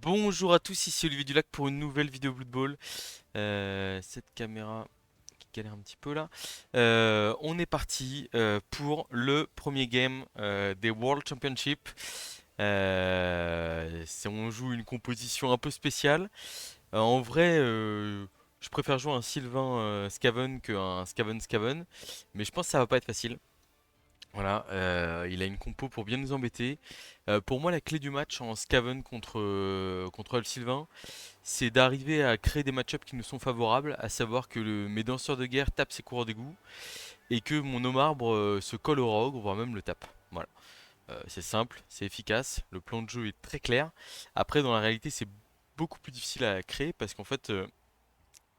Bonjour à tous, ici Olivier Dulac pour une nouvelle vidéo Blood Bowl. Cette caméra qui galère un petit peu là. On est parti pour le premier game des World Championship. On joue une composition un peu spéciale. En vrai, je préfère jouer un Sylvain Skaven qu'un Skaven Skaven, mais je pense que ça va pas être facile. Voilà, il a une compo pour bien nous embêter. Pour moi, la clé du match en Skaven contre Hull Sylvain, c'est d'arriver à créer des match-ups qui nous sont favorables, à savoir que mes danseurs de guerre tapent ses coureurs d'égout et que mon homme arbre se colle au rogue, voire même le tape. Voilà. C'est simple, c'est efficace, le plan de jeu est très clair. Après, dans la réalité, c'est beaucoup plus difficile à créer parce qu'en fait,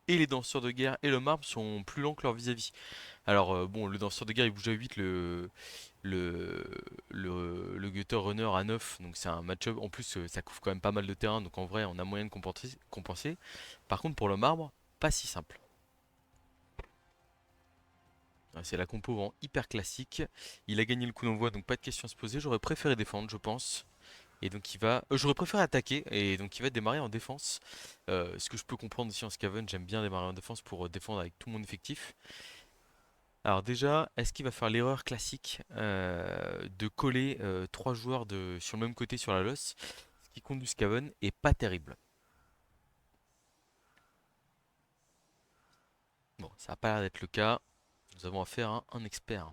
et les danseurs de guerre et le marbre sont plus lents que leur vis-à-vis. Alors, bon, le danseur de guerre il bouge à 8, le, le Gutter Runner à 9, donc c'est un match-up. En plus, ça couvre quand même pas mal de terrain, donc en vrai, on a moyen de compenser. Par contre, pour le marbre, pas si simple. C'est la compo en hyper classique. Il a gagné le coup d'envoi, donc pas de question à se poser. J'aurais préféré défendre, je pense. Et donc il va. J'aurais préféré attaquer, et donc il va démarrer en défense. Ce que je peux comprendre ici en Skaven, j'aime bien démarrer en défense pour défendre avec tout mon effectif. Alors déjà, est-ce qu'il va faire l'erreur classique de coller trois joueurs sur le même côté sur la loss, ce qui compte du Skaven est pas terrible. Bon, ça n'a pas l'air d'être le cas. Nous avons affaire à un expert.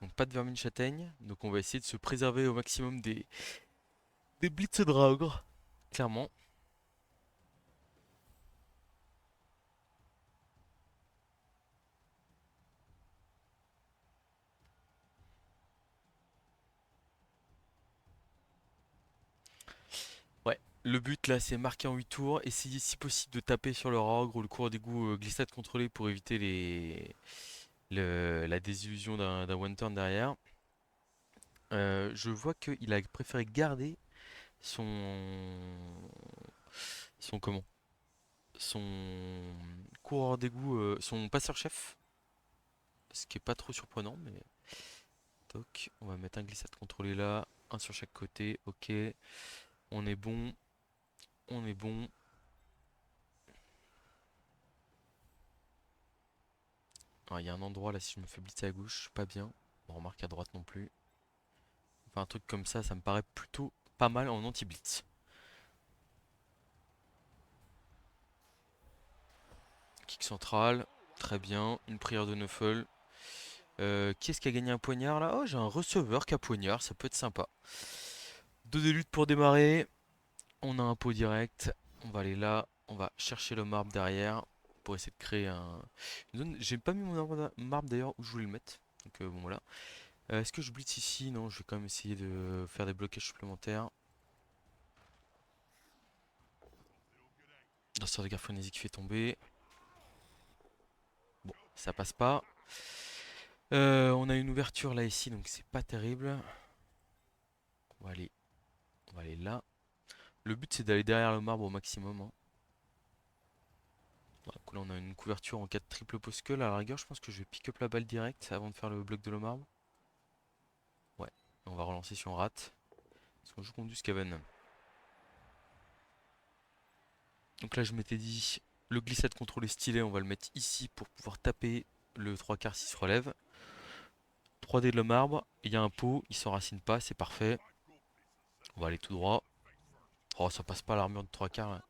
Donc pas de vermine châtaigne, donc on va essayer de se préserver au maximum des Blitz Draugr, clairement. Ouais, le but là c'est marquer en 8 tours, essayer si possible de taper sur le Rogue ou le cours d'égout glissade contrôlée pour éviter la désillusion d'un one turn derrière. Je vois qu'il a préféré garder son son comment son coureur d'égout, son passeur-chef, ce qui est pas trop surprenant, mais toc, on va mettre un glissade contrôlé là, un sur chaque côté, ok, on est bon, on est bon. Ah, il y a un endroit là, si je me fais blitzer à gauche, pas bien. On remarque à droite non plus. Enfin, un truc comme ça me paraît plutôt pas mal en anti-blitz. Kick central, très bien, une prière de Nuffle. Qui est-ce qui a gagné un poignard là? Oh, j'ai un receveur qui a poignard, ça peut être sympa. Deux des luttes pour démarrer. On a un pot direct. On va aller là. On va chercher le marbre derrière pour essayer de créer une zone. J'ai pas mis mon marbre d'ailleurs où je voulais le mettre. Donc bon voilà. Est-ce que je blitz ici? Non, je vais quand même essayer de faire des blocages supplémentaires. Danseur de guerre frénésie qui fait tomber. Bon, ça passe pas. On a une ouverture là ici, donc c'est pas terrible. On va aller, on va aller là. Le but c'est d'aller derrière le marbre au maximum, hein. Voilà, donc là on a une couverture en cas de triple poskull. À la rigueur, je pense que je vais pick up la balle direct avant de faire le bloc de le marbre. Ouais, on va relancer si on rate. Parce qu'on joue contre du Skaven. Donc là je m'étais dit, le glissade contrôlé stylé, on va le mettre ici pour pouvoir taper le 3 quarts s'il se relève. 3D de le marbre, il y a un pot, il s'enracine pas, c'est parfait. On va aller tout droit. Oh, ça passe pas l'armure de 3 quarts là.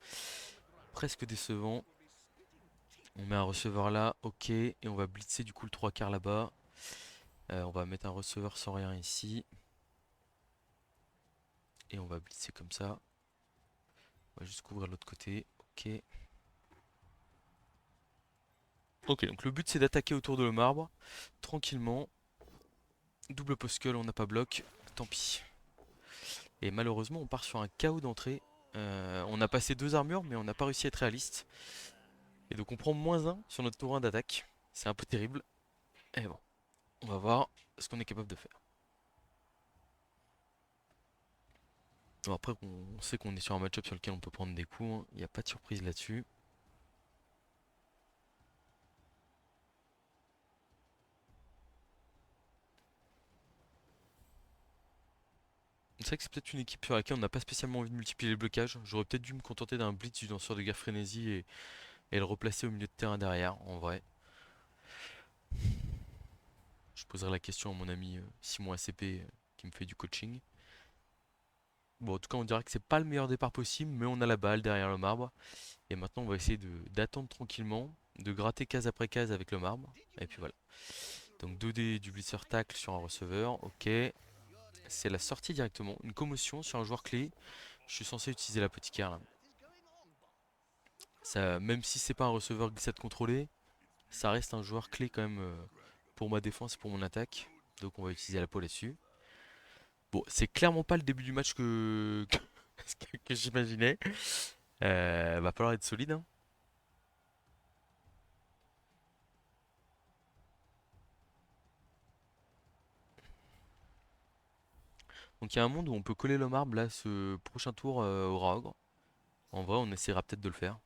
Presque décevant. On met un receveur là, ok. Et on va blitzer du coup le 3 quarts là-bas. On va mettre un receveur sans rien ici. Et on va blitzer comme ça. On va juste couvrir l'autre côté. Ok. Ok, donc le but c'est d'attaquer autour de le marbre. Tranquillement. Double poskull, on n'a pas bloc. Tant pis. Et malheureusement, on part sur un chaos d'entrée. On a passé deux armures, mais on n'a pas réussi à être réaliste. Et donc on prend -1 sur notre tour 1 d'attaque. C'est un peu terrible. Et bon, on va voir ce qu'on est capable de faire. Bon, après, on sait qu'on est sur un match-up sur lequel on peut prendre des coups, hein. Il n'y a pas de surprise là-dessus. C'est vrai que c'est peut-être une équipe sur laquelle on n'a pas spécialement envie de multiplier les blocages. J'aurais peut-être dû me contenter d'un blitz du danseur de guerre frénésie et le replacer au milieu de terrain derrière, en vrai. Je poserai la question à mon ami Simon ACP qui me fait du coaching. Bon, en tout cas, on dirait que c'est pas le meilleur départ possible, mais on a la balle derrière le marbre. Et maintenant, on va essayer d'attendre tranquillement, de gratter case après case avec le marbre. Et puis voilà. Donc 2D du blitzer tackle sur un receveur, ok. C'est la sortie directement, une commotion sur un joueur clé. Je suis censé utiliser la petite là. Ça, même si c'est pas un receveur glissade contrôlé, ça reste un joueur clé quand même pour ma défense et pour mon attaque. Donc on va utiliser la peau là-dessus. Bon, c'est clairement pas le début du match que j'imaginais. Va falloir être solide, hein. Donc il y a un monde où on peut coller le marbre là, ce prochain tour au Raogre. En vrai, on essaiera peut-être de le faire.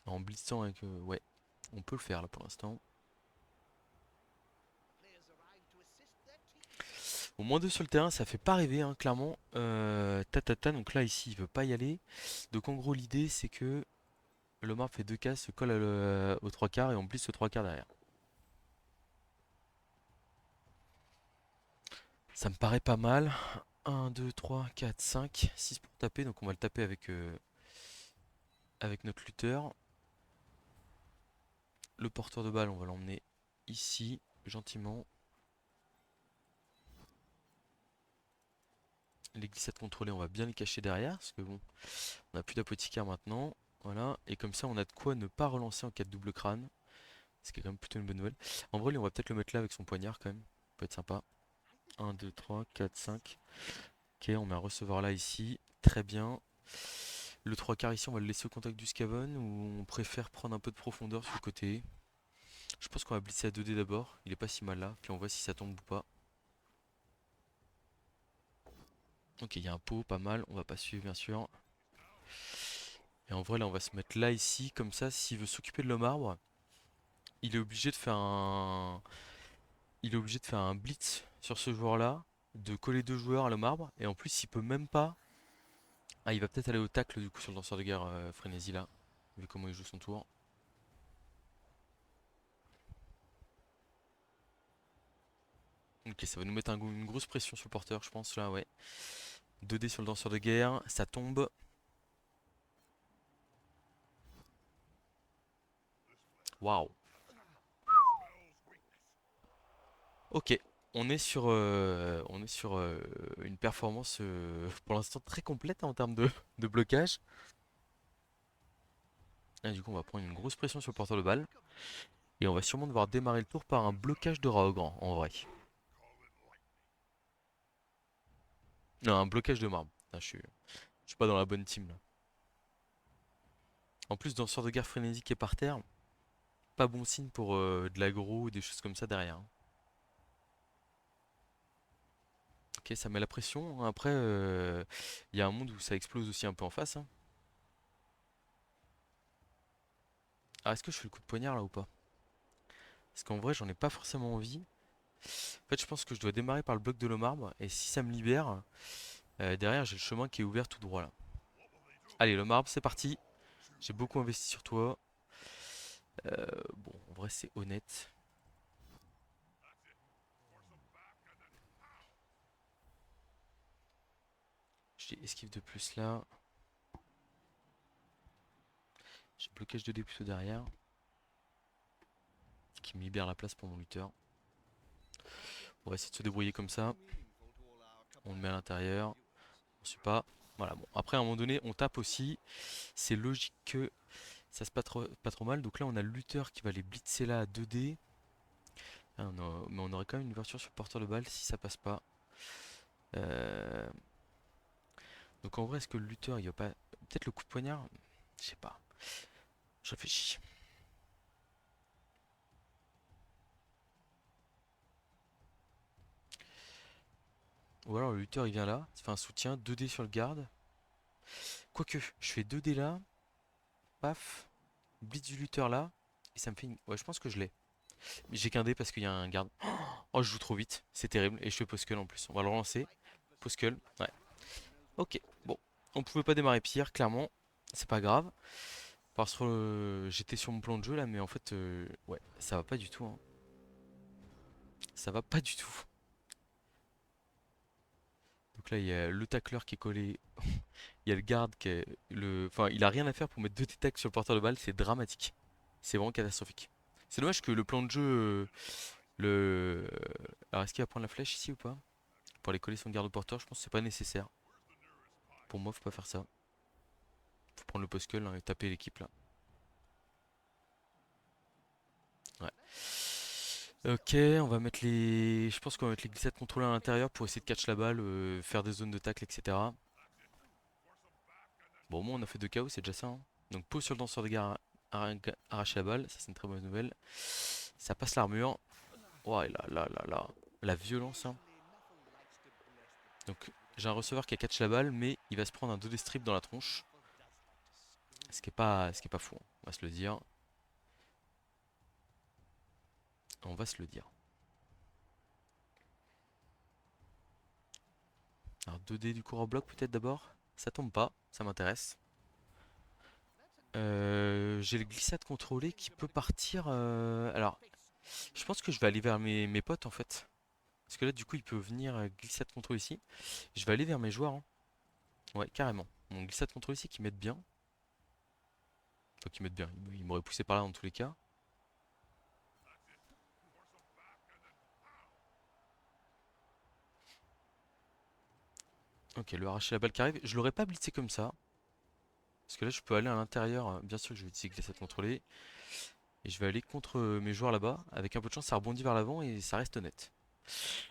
En blitzant avec... ouais, on peut le faire là pour l'instant. Au moins 2 sur le terrain, ça fait pas rêver, hein, clairement. Donc là, ici, il veut pas y aller. Donc en gros, l'idée, c'est que le marbre fait 2 cases, se colle aux 3 quarts et on blitz aux 3 quarts derrière. Ça me paraît pas mal. 1, 2, 3, 4, 5, 6 pour taper. Donc on va le taper avec notre lutteur. Le porteur de balle, on va l'emmener ici, gentiment. Les glissades contrôlées, on va bien les cacher derrière. Parce que bon, on n'a plus d'apothicaire maintenant. Voilà. Et comme ça, on a de quoi ne pas relancer en cas de double crâne. Ce qui est quand même plutôt une bonne nouvelle. En vrai, lui, on va peut-être le mettre là avec son poignard quand même. Ça peut être sympa. 1, 2, 3, 4, 5. Ok, on met un receveur là ici. Très bien. Le 3 quarts ici, on va le laisser au contact du Scaven ou on préfère prendre un peu de profondeur sur le côté. Je pense qu'on va blitzer à 2D d'abord. Il est pas si mal là. Puis on voit si ça tombe ou pas. Ok, il y a un pot, pas mal. On va pas suivre bien sûr. Et en vrai, là, on va se mettre là ici. Comme ça, s'il veut s'occuper de l'homme arbre, il est obligé de faire un. Il est obligé de faire un blitz sur ce joueur-là, de coller 2 joueurs à l'homme arbre, et en plus il peut même pas. Ah, il va peut-être aller au tacle du coup sur le danseur de guerre Frénésie là, vu comment il joue son tour. Ok, ça va nous mettre une grosse pression sur le porteur, je pense là, ouais. 2D sur le danseur de guerre, ça tombe. Waouh. Ok, on est sur une performance pour l'instant très complète hein, en termes de blocage. Et du coup, on va prendre une grosse pression sur le porteur de balle. Et on va sûrement devoir démarrer le tour par un blocage de Raogr en vrai. Non, un blocage de marbre. Ah, je suis pas dans la bonne team là. En plus, dans danseur de guerre frénésique qui est par terre, pas bon signe pour de l'aggro ou des choses comme ça derrière, hein. Ok, ça met la pression, hein. Après, il y a un monde où ça explose aussi un peu en face, hein. Ah, est-ce que je fais le coup de poignard là ou pas? Parce qu'en vrai, j'en ai pas forcément envie. En fait, je pense que je dois démarrer par le bloc de l'eau marbre. Et si ça me libère, derrière, j'ai le chemin qui est ouvert tout droit là. Allez, le marbre, c'est parti. J'ai beaucoup investi sur toi. Bon, en vrai, c'est honnête. J'ai esquive de plus là. J'ai blocage de dé plutôt derrière. Qui me libère la place pour mon lutteur. On va essayer de se débrouiller comme ça. On le met à l'intérieur. On suit pas. Voilà, bon. Après, à un moment donné, on tape aussi. C'est logique que ça se passe pas trop mal. Donc là, on a le lutteur qui va les blitzer là à 2D. Ah, mais on aurait quand même une ouverture sur le porteur de balle si ça passe pas. Euh, Donc en vrai, est-ce que le lutteur, il va pas. Peut-être le coup de poignard? Je sais pas. Je réfléchis. Ou alors le lutteur il vient là, il fait un soutien, 2D sur le garde. Quoique, je fais 2D là, paf, blitz du lutteur là, et ça me fait une... Ouais, je pense que je l'ai. Mais j'ai qu'un dé parce qu'il y a un garde. Oh, je joue trop vite, c'est terrible, et je fais post en plus. On va le relancer. Post ouais. Ok, bon. On pouvait pas démarrer pire, clairement. C'est pas grave. Parce que j'étais sur mon plan de jeu là, mais en fait, ouais, ça va pas du tout, hein. Ça va pas du tout. Donc là, il y a le tacleur qui est collé. Il y a le garde qui est le. Enfin, il a rien à faire pour mettre deux détacs sur le porteur de balle, c'est dramatique. C'est vraiment catastrophique. C'est dommage que le plan de jeu. Le. Alors, est-ce qu'il va prendre la flèche ici ou pas? Pour aller coller son garde au porteur, je pense que c'est pas nécessaire. Pour moi, faut pas faire ça. Faut prendre le post et taper l'équipe là. Ouais. Ok, on va mettre les. Je pense qu'on va mettre les glissades contrôlées à l'intérieur pour essayer de catch la balle, faire des zones de tacle, etc. Bon, au moins on a fait 2 KO, c'est déjà ça, hein. Donc pause sur le danseur de gare, arracher la balle, ça c'est une très bonne nouvelle. Ça passe l'armure. Oh, et là, là, là, là. La violence, hein. Donc j'ai un receveur qui a catch la balle, mais il va se prendre un 2D strip dans la tronche. Ce qui est pas fou, hein, on va se le dire. On va se le dire. Alors 2D du cours au bloc peut-être d'abord. Ça tombe pas, ça m'intéresse. J'ai le glissade contrôlé qui peut partir. Alors, je pense que je vais aller vers mes potes en fait. Parce que là, du coup, il peut venir glissade contrôle ici. Je vais aller vers mes joueurs, hein. Ouais, carrément. Mon glissade contrôle ici qui m'aide bien. Enfin, qui m'aide bien. Il m'aurait poussé par là dans tous les cas. Ok, le arracher la balle qui arrive. Je l'aurais pas blitzé comme ça. Parce que là, je peux aller à l'intérieur. Bien sûr que je vais utiliser glissade contrôlée. Et je vais aller contre mes joueurs là-bas. Avec un peu de chance, ça rebondit vers l'avant et ça reste honnête.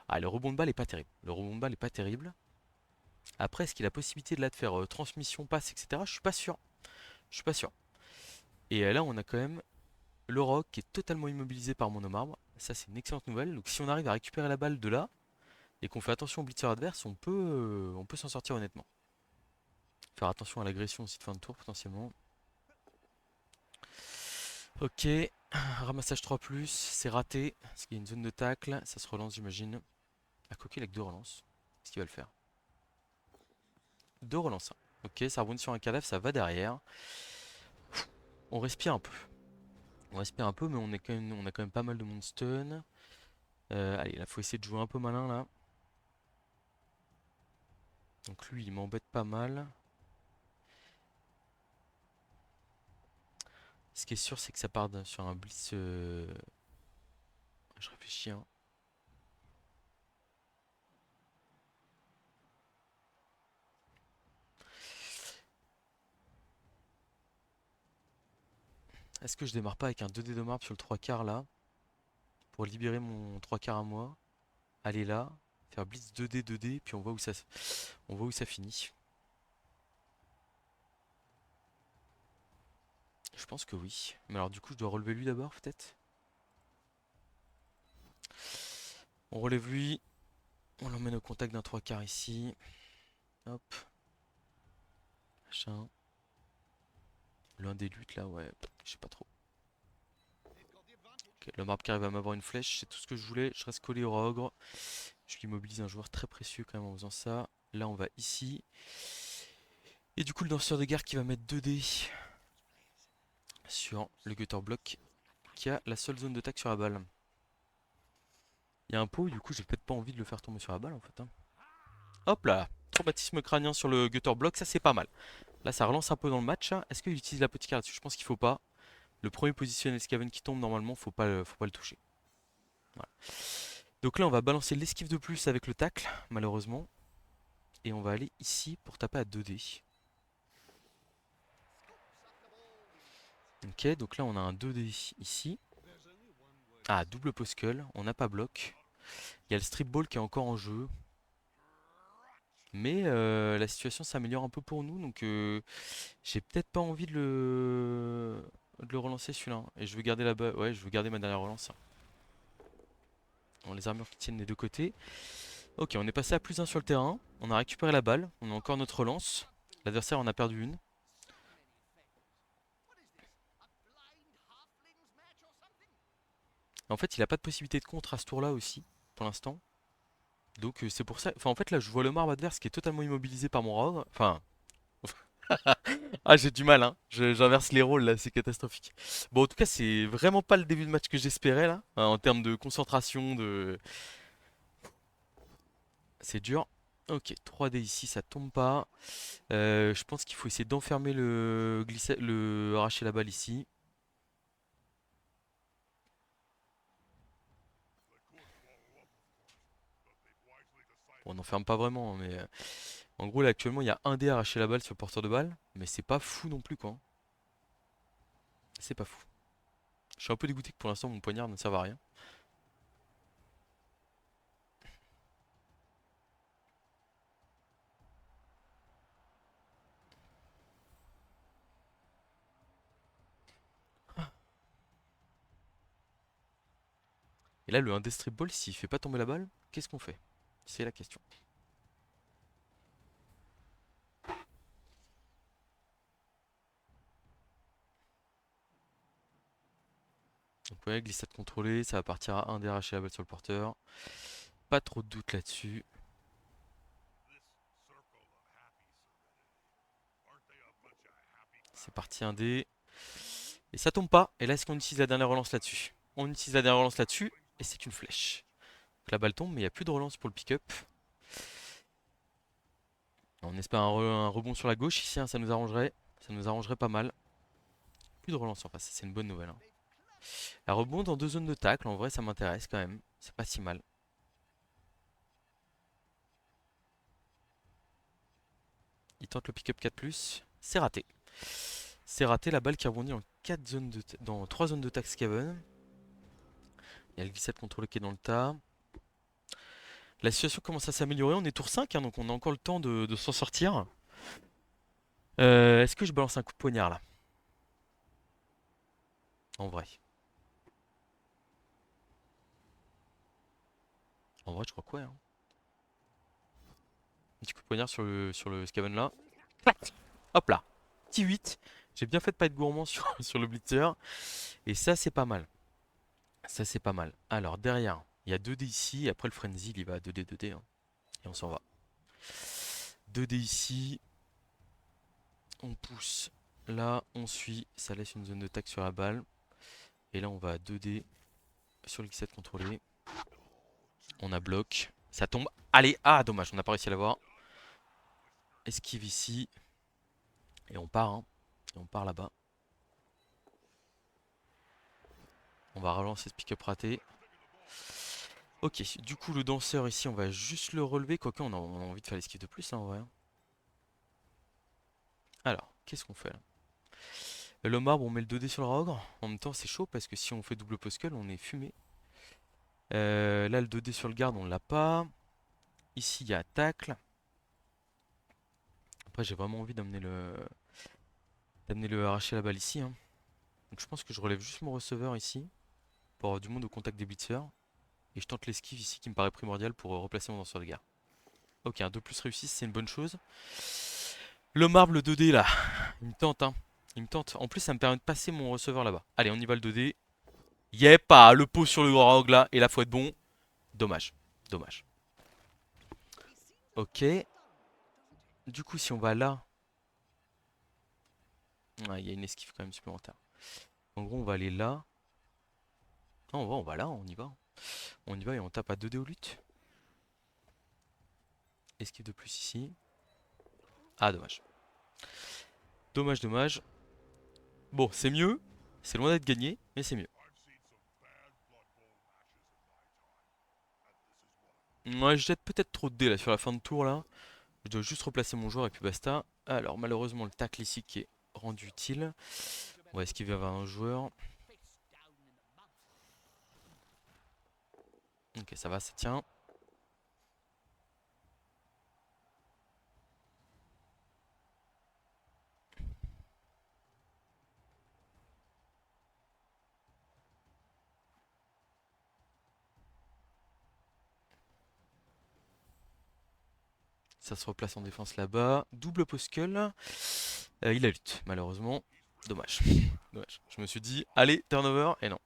Ah, le rebond de balle est pas terrible. Le rebond de balle est pas terrible. Après, est-ce qu'il a la possibilité de là de faire transmission, passe, etc. Je suis pas sûr. Je suis pas sûr. Et là, on a quand même le rock qui est totalement immobilisé par monomarbre. Ça, c'est une excellente nouvelle. Donc, si on arrive à récupérer la balle de là et qu'on fait attention au blitzer adverse, on peut s'en sortir honnêtement. Faire attention à l'agression aussi de fin de tour potentiellement. Ok, ramassage 3, c'est raté. Parce qu'il y a une zone de tacle. Ça se relance, j'imagine. Ah, Coquille avec deux relances. Qu'est-ce qu'il va le faire? Deux relances. Ok, ça rebondit sur un cadavre, ça va derrière. On respire un peu. On respire un peu, mais on a quand même pas mal de monde stun. Allez, là, faut essayer de jouer un peu malin là. Donc lui, il m'embête pas mal. Ce qui est sûr, c'est que ça part sur un blitz. Je réfléchis, hein. Est-ce que je démarre pas avec un 2D de marbre sur le 3 quarts là? Pour libérer mon 3 quarts à moi. Aller là, faire blitz 2D, 2D, puis on voit où ça finit. Je pense que oui. Mais alors du coup, je dois relever lui d'abord peut-être? On relève lui. On l'emmène au contact d'un 3 quarts ici. Hop. Machin. L'un des luttes là, ouais. Je sais pas trop. Ok, le marbre carré va m'avoir une flèche, c'est tout ce que je voulais. Je reste collé au ogre. Je lui mobilise un joueur très précieux quand même en faisant ça. Là, on va ici. Et du coup, le danseur de guerre qui va mettre 2D sur le gutter block qui a la seule zone de tac sur la balle. Il y a un pot, du coup, j'ai peut-être pas envie de le faire tomber sur la balle en fait, hein. Hop là! Traumatisme crânien sur le gutter block, ça c'est pas mal. Là, ça relance un peu dans le match, hein. Est-ce qu'il utilise l'apothicaire là-dessus? Je pense qu'il faut pas. Le premier positionné Skaven qui tombe, normalement, faut pas le toucher. Voilà. Donc là, on va balancer l'esquive de plus avec le tacle, malheureusement. Et on va aller ici pour taper à 2D. Ok, donc là, on a un 2D ici. Ah, double poscull, on n'a pas bloc. Il y a le strip ball qui est encore en jeu. Mais la situation s'améliore un peu pour nous, donc j'ai peut-être pas envie de le relancer celui-là, hein. Et je veux garder ouais, je veux garder ma dernière relance, hein. Bon, les armures qui tiennent des deux côtés. Ok, on est passé à plus un sur le terrain. On a récupéré la balle. On a encore notre relance. L'adversaire en a perdu une. En fait, il a pas de possibilité de contre à ce tour-là aussi, pour l'instant. Donc c'est pour ça. Enfin, en fait, là, je vois le marbre adverse qui est totalement immobilisé par mon rogue. Enfin. Ah, j'ai du mal, hein. J'inverse les rôles là, c'est catastrophique. Bon, en tout cas, c'est vraiment pas le début de match que j'espérais là, hein, en termes de concentration, de. C'est dur. Ok, 3D ici, ça tombe pas. Je pense qu'il faut essayer d'enfermer le arracher la balle ici. Bon, on n'enferme pas vraiment, hein, mais en gros, là, actuellement, il y a un dé arracher la balle sur le porteur de balle, mais c'est pas fou non plus, quoi. C'est pas fou. Je suis un peu dégoûté que pour l'instant, mon poignard ne serve à rien. Et là, le 1 strip ball, s'il fait pas tomber la balle, qu'est-ce qu'on fait? C'est la question. Donc ouais, glissade contrôlée, ça va partir à un dé arracher la balle sur le porteur. Pas trop de doute là-dessus. C'est parti un dé. Et ça tombe pas. Et là, est-ce qu'on utilise la dernière relance là-dessus? On utilise la dernière relance là-dessus. Et c'est une flèche. Donc la balle tombe, mais il n'y a plus de relance pour le pick-up. On espère un rebond sur la gauche ici, hein, ça nous arrangerait. Ça nous arrangerait pas mal. Plus de relance en face, c'est une bonne nouvelle, hein. La rebond dans deux zones de tacle, en vrai ça m'intéresse quand même. C'est pas si mal. Il tente le pick-up 4+. C'est raté. C'est raté, la balle qui rebondit en dans 3 zones de tacle Skaven. Il y a le glissade contrôlé qui est dans le tas. La situation commence à s'améliorer, on est tour 5, hein, donc on a encore le temps de s'en sortir. Est-ce que je balance un coup de poignard là? En vrai. En vrai, je crois quoi, hein. Un petit coup de poignard sur le Skaven là. Clac. Hop là. Petit 8. J'ai bien fait de pas être gourmand sur le blitzer. Et ça, c'est pas mal. Ça, c'est pas mal. Alors, derrière, il y a 2D ici. Et après, le Frenzy, il y va à 2D, 2D, hein. Et on s'en va. 2D ici. On pousse là. On suit. Ça laisse une zone de tac sur la balle. Et là, on va à 2D sur le 17 contrôlé. On a bloc. Ça tombe. Allez. Ah, dommage. On n'a pas réussi à l'avoir. Esquive ici. Et on part, hein. Et on part là-bas. On va relancer ce pick-up raté. Ok, du coup le danseur ici on va juste le relever, quoique on a envie de faire l'esquive de plus, hein, en vrai. Alors, qu'est-ce qu'on fait là? Le marbre, on met le 2D sur le rogre. En même temps c'est chaud parce que si on fait double poscull on est fumé. Là le 2D sur le garde on l'a pas. Ici il y a tacle. Après j'ai vraiment envie d'amener le arracher la balle ici, hein. Donc je pense que je relève juste mon receveur ici pour avoir du monde au contact des blitzers. Et je tente l'esquive ici qui me paraît primordial pour replacer mon danseur de garde. Ok, un 2+ réussi, c'est une bonne chose. Le marbre, le 2D là, il me tente, hein. Il me tente. En plus, ça me permet de passer mon receveur là-bas. Allez, on y va le 2D. Yep, ah, le pot sur le rogue là. Et là, faut être bon. Dommage. Dommage. Ok. Du coup, si on va là. Ouais, il y a une esquive quand même supplémentaire. En gros, on va aller là. Non, on va là, on y va. On y va et on tape à 2D au lutte. Esquive de plus ici. Ah, dommage. Dommage, dommage. Bon, c'est mieux. C'est loin d'être gagné, mais c'est mieux. Ouais, je jette peut-être trop de dés là sur la fin de tour là. Je dois juste replacer mon joueur et puis basta. Alors malheureusement le tacle ici qui est rendu utile. On va esquiver vers un joueur. Ok, ça va, ça tient. Ça se replace en défense là-bas. Double poskull. Il a lutte, malheureusement. Dommage. Dommage. Je me suis dit, allez, turnover, et non.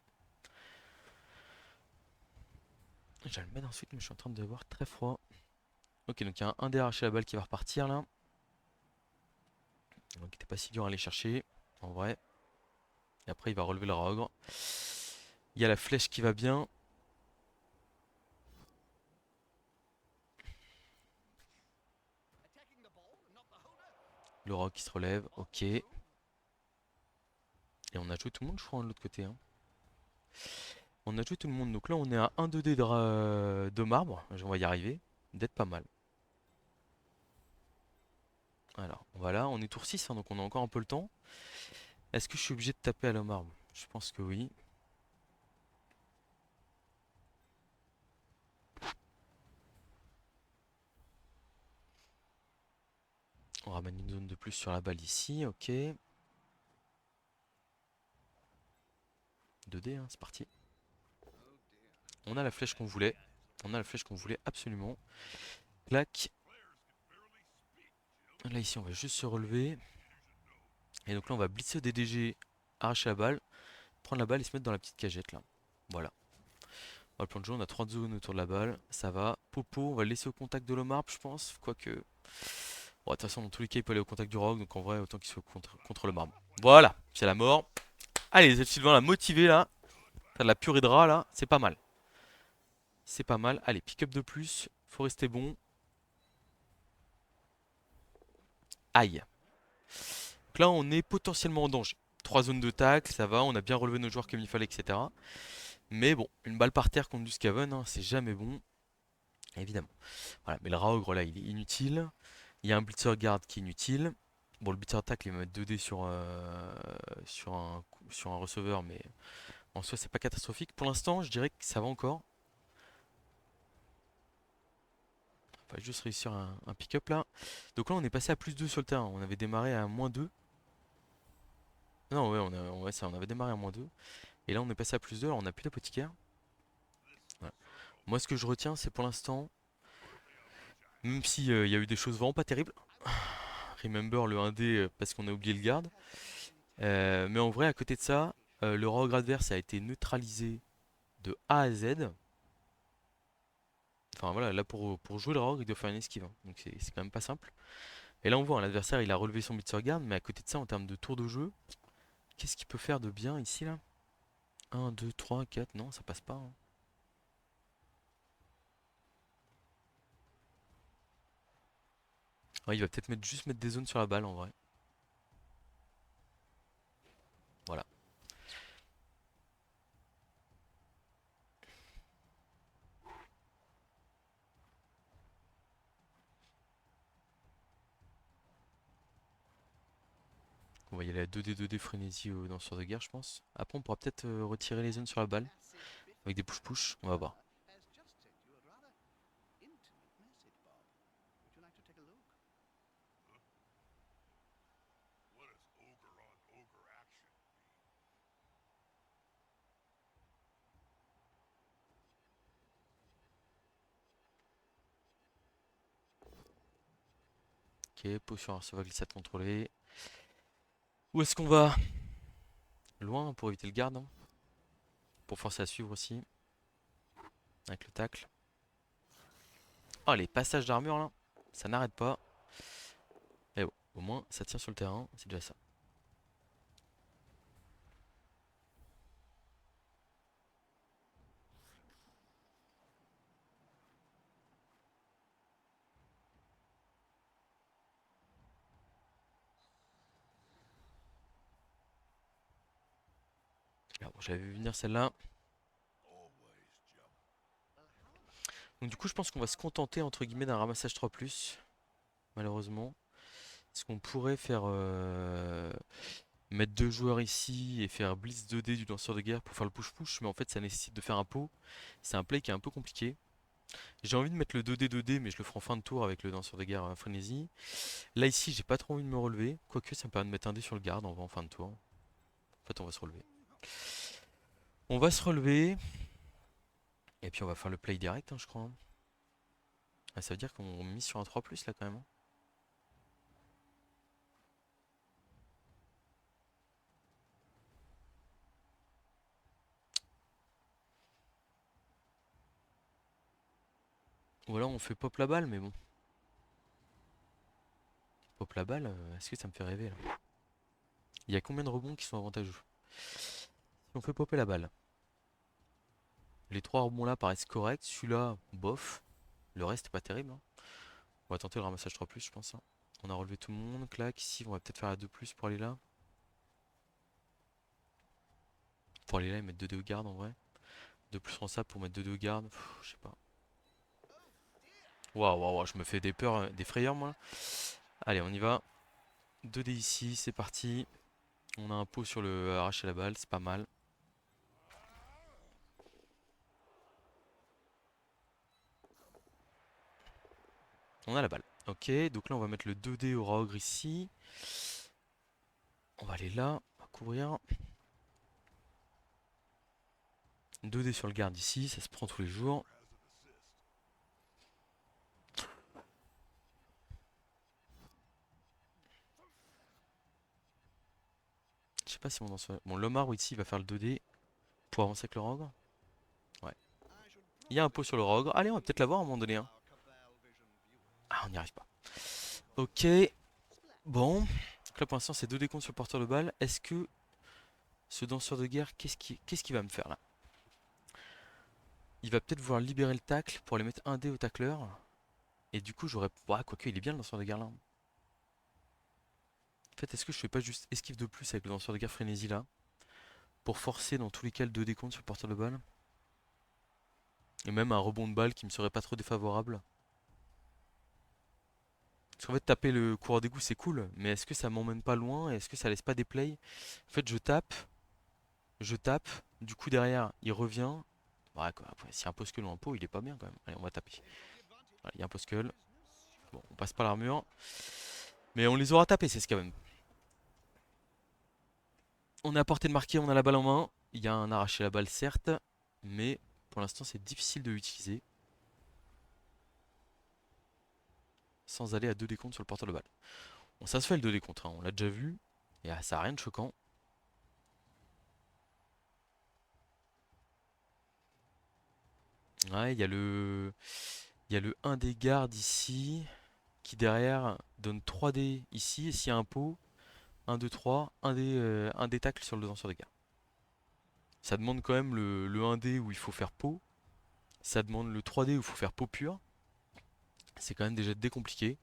J'allais le mettre ensuite, mais je suis en train de voir très froid. Ok, donc il y a un dé arraché la balle qui va repartir là. Donc il était pas si dur à aller chercher, en vrai. Et après, il va relever le rogre. Il y a la flèche qui va bien. Le roc qui se relève, ok. Et on a joué tout le monde, je crois, de l'autre côté, hein. On a joué tout le monde, donc là on est à 1 2 dés de marbre. On va y arriver. D'être pas mal. Alors, voilà, on est tour 6, hein, donc on a encore un peu le temps. Est-ce que je suis obligé de taper à la marbre? Je pense que oui. On ramène une zone de plus sur la balle ici, ok. 2 dés, hein, c'est parti. On a la flèche qu'on voulait. On a la flèche qu'on voulait absolument. Clac. Là ici on va juste se relever. Et donc là on va blitzer des DG, arracher la balle, prendre la balle et se mettre dans la petite cagette là. Voilà. On va le plan de jeu, on a 3 zones autour de la balle. Ça va. Popo, on va le laisser au contact de l'Omar, je pense. Quoique. Bon, de toute façon, dans tous les cas, il peut aller au contact du rock. Donc en vrai, autant qu'il soit contre le marbre. Voilà, c'est la mort. Allez, Sylvain l'a motivé là. T'as de la purée de rat là. C'est pas mal. C'est pas mal. Allez, pick-up de plus. Faut rester bon. Aïe. Donc là, on est potentiellement en danger. 3 zones de tacle, ça va. On a bien relevé nos joueurs comme il fallait, etc. Mais bon, une balle par terre contre du Scaven, hein, c'est jamais bon. Évidemment. Voilà, mais le Raogre là, il est inutile. Il y a un Blitzer Guard qui est inutile. Bon, le Blitzer Tackle, il va mettre 2 dés sur un receveur, mais en soi, c'est pas catastrophique. Pour l'instant, je dirais que ça va encore. On va juste réussir un pick-up là. Donc là, on est passé à plus 2 sur le terrain. On avait démarré à moins 2. Non, ouais, on avait démarré à moins 2. Et là, on est passé à plus 2. Alors, on n'a plus d'apothicaire. Voilà. Moi, ce que je retiens, c'est pour l'instant, même si il y a eu des choses vraiment pas terribles. Remember le 1D parce qu'on a oublié le garde. Mais en vrai, à côté de ça, le rogue adverse a été neutralisé de A à Z. Enfin voilà, là pour jouer le rogue, il doit faire une esquive, hein. Donc c'est quand même pas simple. Et là on voit, l'adversaire il a relevé son beat garde, mais à côté de ça, en termes de tour de jeu, qu'est-ce qu'il peut faire de bien ici là? 1, 2, 3, 4, non, ça passe pas, hein. Ouais, il va peut-être juste mettre des zones sur la balle en vrai. Voilà. On va y aller à 2D frénésie dans ce de guerre, je pense. Après, on pourra peut-être retirer les zones sur la balle avec des push-push. On va voir. Ok, potion receveur glissade contrôlée. Où est-ce qu'on va? Loin pour éviter le garde, hein. Pour forcer à suivre aussi. Avec le tacle. Oh, les passages d'armure là. Ça n'arrête pas. Et bon, au moins ça tient sur le terrain. C'est déjà ça. Alors, bon, j'avais vu venir celle-là. Donc du coup, je pense qu'on va se contenter entre guillemets d'un ramassage 3+. Malheureusement. Est-ce qu'on pourrait faire mettre 2 joueurs ici et faire blitz 2D du lanceur de guerre pour faire le push-push, mais en fait ça nécessite de faire un pot. C'est un play qui est un peu compliqué. J'ai envie de mettre le 2D, mais je le ferai en fin de tour avec le lanceur de guerre frénésie. Là ici, j'ai pas trop envie de me relever. Quoique ça me permet de mettre un dé sur le garde en fin de tour. En fait, on va se relever. On va se relever. Et puis on va faire le play direct, hein, je crois. Ah, ça veut dire qu'on mise sur un 3+ là quand même, hein. Ou alors on fait pop la balle, mais bon. Pop la balle, est-ce que ça me fait rêver là? Il y a combien de rebonds qui sont avantageux? Si on fait popper la balle, les 3 rebonds là paraissent corrects, celui-là, bof. Le reste est pas terrible, hein. On va tenter le ramassage 3+, je pense, hein. On a relevé tout le monde, clac. Ici, on va peut-être faire la 2+ pour aller là. Pour aller là et mettre 2 de garde en vrai. 2+ en sable pour mettre 2 de garde. Je sais pas. Waouh, waouh, waouh, je me fais des peurs, des frayeurs moi. Allez, on y va. 2 dés ici, c'est parti. On a un pot sur le arracher la balle, c'est pas mal. On a la balle. Ok, donc là on va mettre le 2 dés au rat ogre ici. On va aller là, on va couvrir. 2 dés sur le garde ici, ça se prend tous les jours. Je sais pas si mon danseur... Bon, Lomar ici il va faire le 2 dés pour avancer avec le rogre. Ouais. Il y a un pot sur le rogre. Allez, on va peut-être l'avoir à un moment donné, hein. Ah, on n'y arrive pas. Ok. Bon. Donc là pour l'instant c'est 2 dés contre sur le porteur de balle. Est-ce que ce danseur de guerre, qu'est-ce qu'il va me faire là? Il va peut-être vouloir libérer le tacle pour aller mettre 1 dé au tacleur. Et du coup j'aurais... Ouais, quoique il est bien le danseur de guerre là. En fait, est-ce que je fais pas juste esquive de plus avec le danseur de guerre frénésie là? Pour forcer dans tous les cas le 2 dés contre sur le porteur de balle. Et même un rebond de balle qui me serait pas trop défavorable. Parce qu'en fait, taper le coureur d'égout c'est cool, mais est-ce que ça m'emmène pas loin? Est-ce que ça laisse pas des plays? En fait, je tape, du coup derrière, il revient. Ouais, quoi, après, si un poskel ou un pot, il est pas bien quand même. Allez, on va taper. Voilà, il y a un poskel. Bon, on passe pas l'armure. Mais on les aura tapés, ces Skaven. On est à portée de marquer, on a la balle en main. Il y a un arraché la balle, certes, mais pour l'instant, c'est difficile de l'utiliser sans aller à 2 décomptes sur le porteur de balle. Bon, ça se fait le 2 décomptes, hein, on l'a déjà vu. Et ça a rien de choquant. Ouais, il y a le 1 des gardes ici, qui derrière donne 3 dés ici. Et s'il y a un pot, 1, 2, 3, un dé tacle sur le danseur de garde. Ça demande quand même le 1 dé où il faut faire pot. Ça demande le 3 dé où il faut faire pot pur. C'est quand même déjà décompliqué.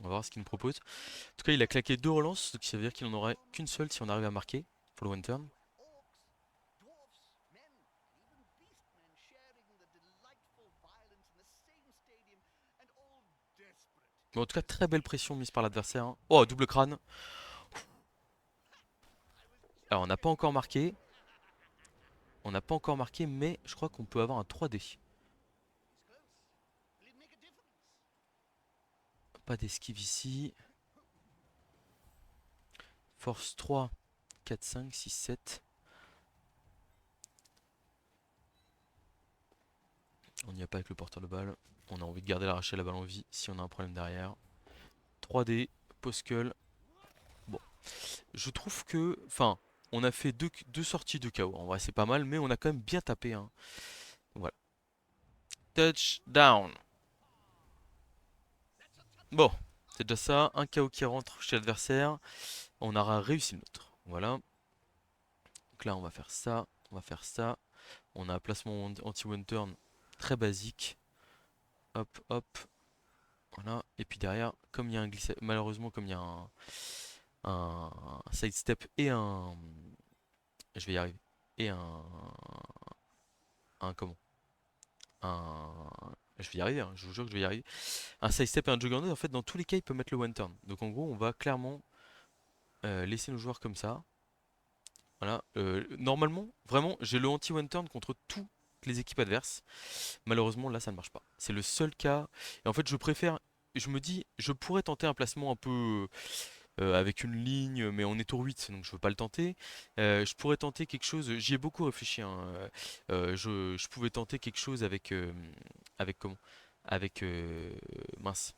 On va voir ce qu'il nous propose. En tout cas, il a claqué 2 relances, ce qui veut dire qu'il n'en aurait qu'une seule si on arrive à marquer pour le one turn. Mais en tout cas, très belle pression mise par l'adversaire, hein. Oh, double crâne. Alors, on n'a pas encore marqué. On n'a pas encore marqué, mais je crois qu'on peut avoir un 3D. Pas d'esquive ici. Force 3, 4, 5, 6, 7. On n'y a pas avec le porteur de balle. On a envie de garder l'arracher la balle en vie si on a un problème derrière. 3D, Poskull. Bon, je trouve que... Enfin, on a fait deux sorties de KO. En vrai, c'est pas mal, mais on a quand même bien tapé, hein. Voilà. Touchdown. Bon, c'est déjà ça. Un KO qui rentre chez l'adversaire. On aura réussi le nôtre. Voilà. Donc là, on va faire ça. On va faire ça. On a un placement anti-one turn très basique. Hop, hop. Voilà. Et puis derrière, comme il y a un glissade, malheureusement, comme il y a un sidestep et un. Je vais y arriver. Et un comment? Un. Je vais y arriver, hein, je vous jure que je vais y arriver. Un sidestep et un juggernaut, en fait, dans tous les cas, il peut mettre le one turn. Donc en gros, on va clairement laisser nos joueurs comme ça. Voilà. Normalement, vraiment, j'ai le anti-one turn contre toutes les équipes adverses. Malheureusement, là, ça ne marche pas. C'est le seul cas. Et en fait, je préfère. Je me dis, je pourrais tenter un placement un peu. avec une ligne, mais on est tour 8, donc je veux pas le tenter. Je pourrais tenter quelque chose, j'y ai beaucoup réfléchi, hein, je pouvais tenter quelque chose avec comment? Avec, mince,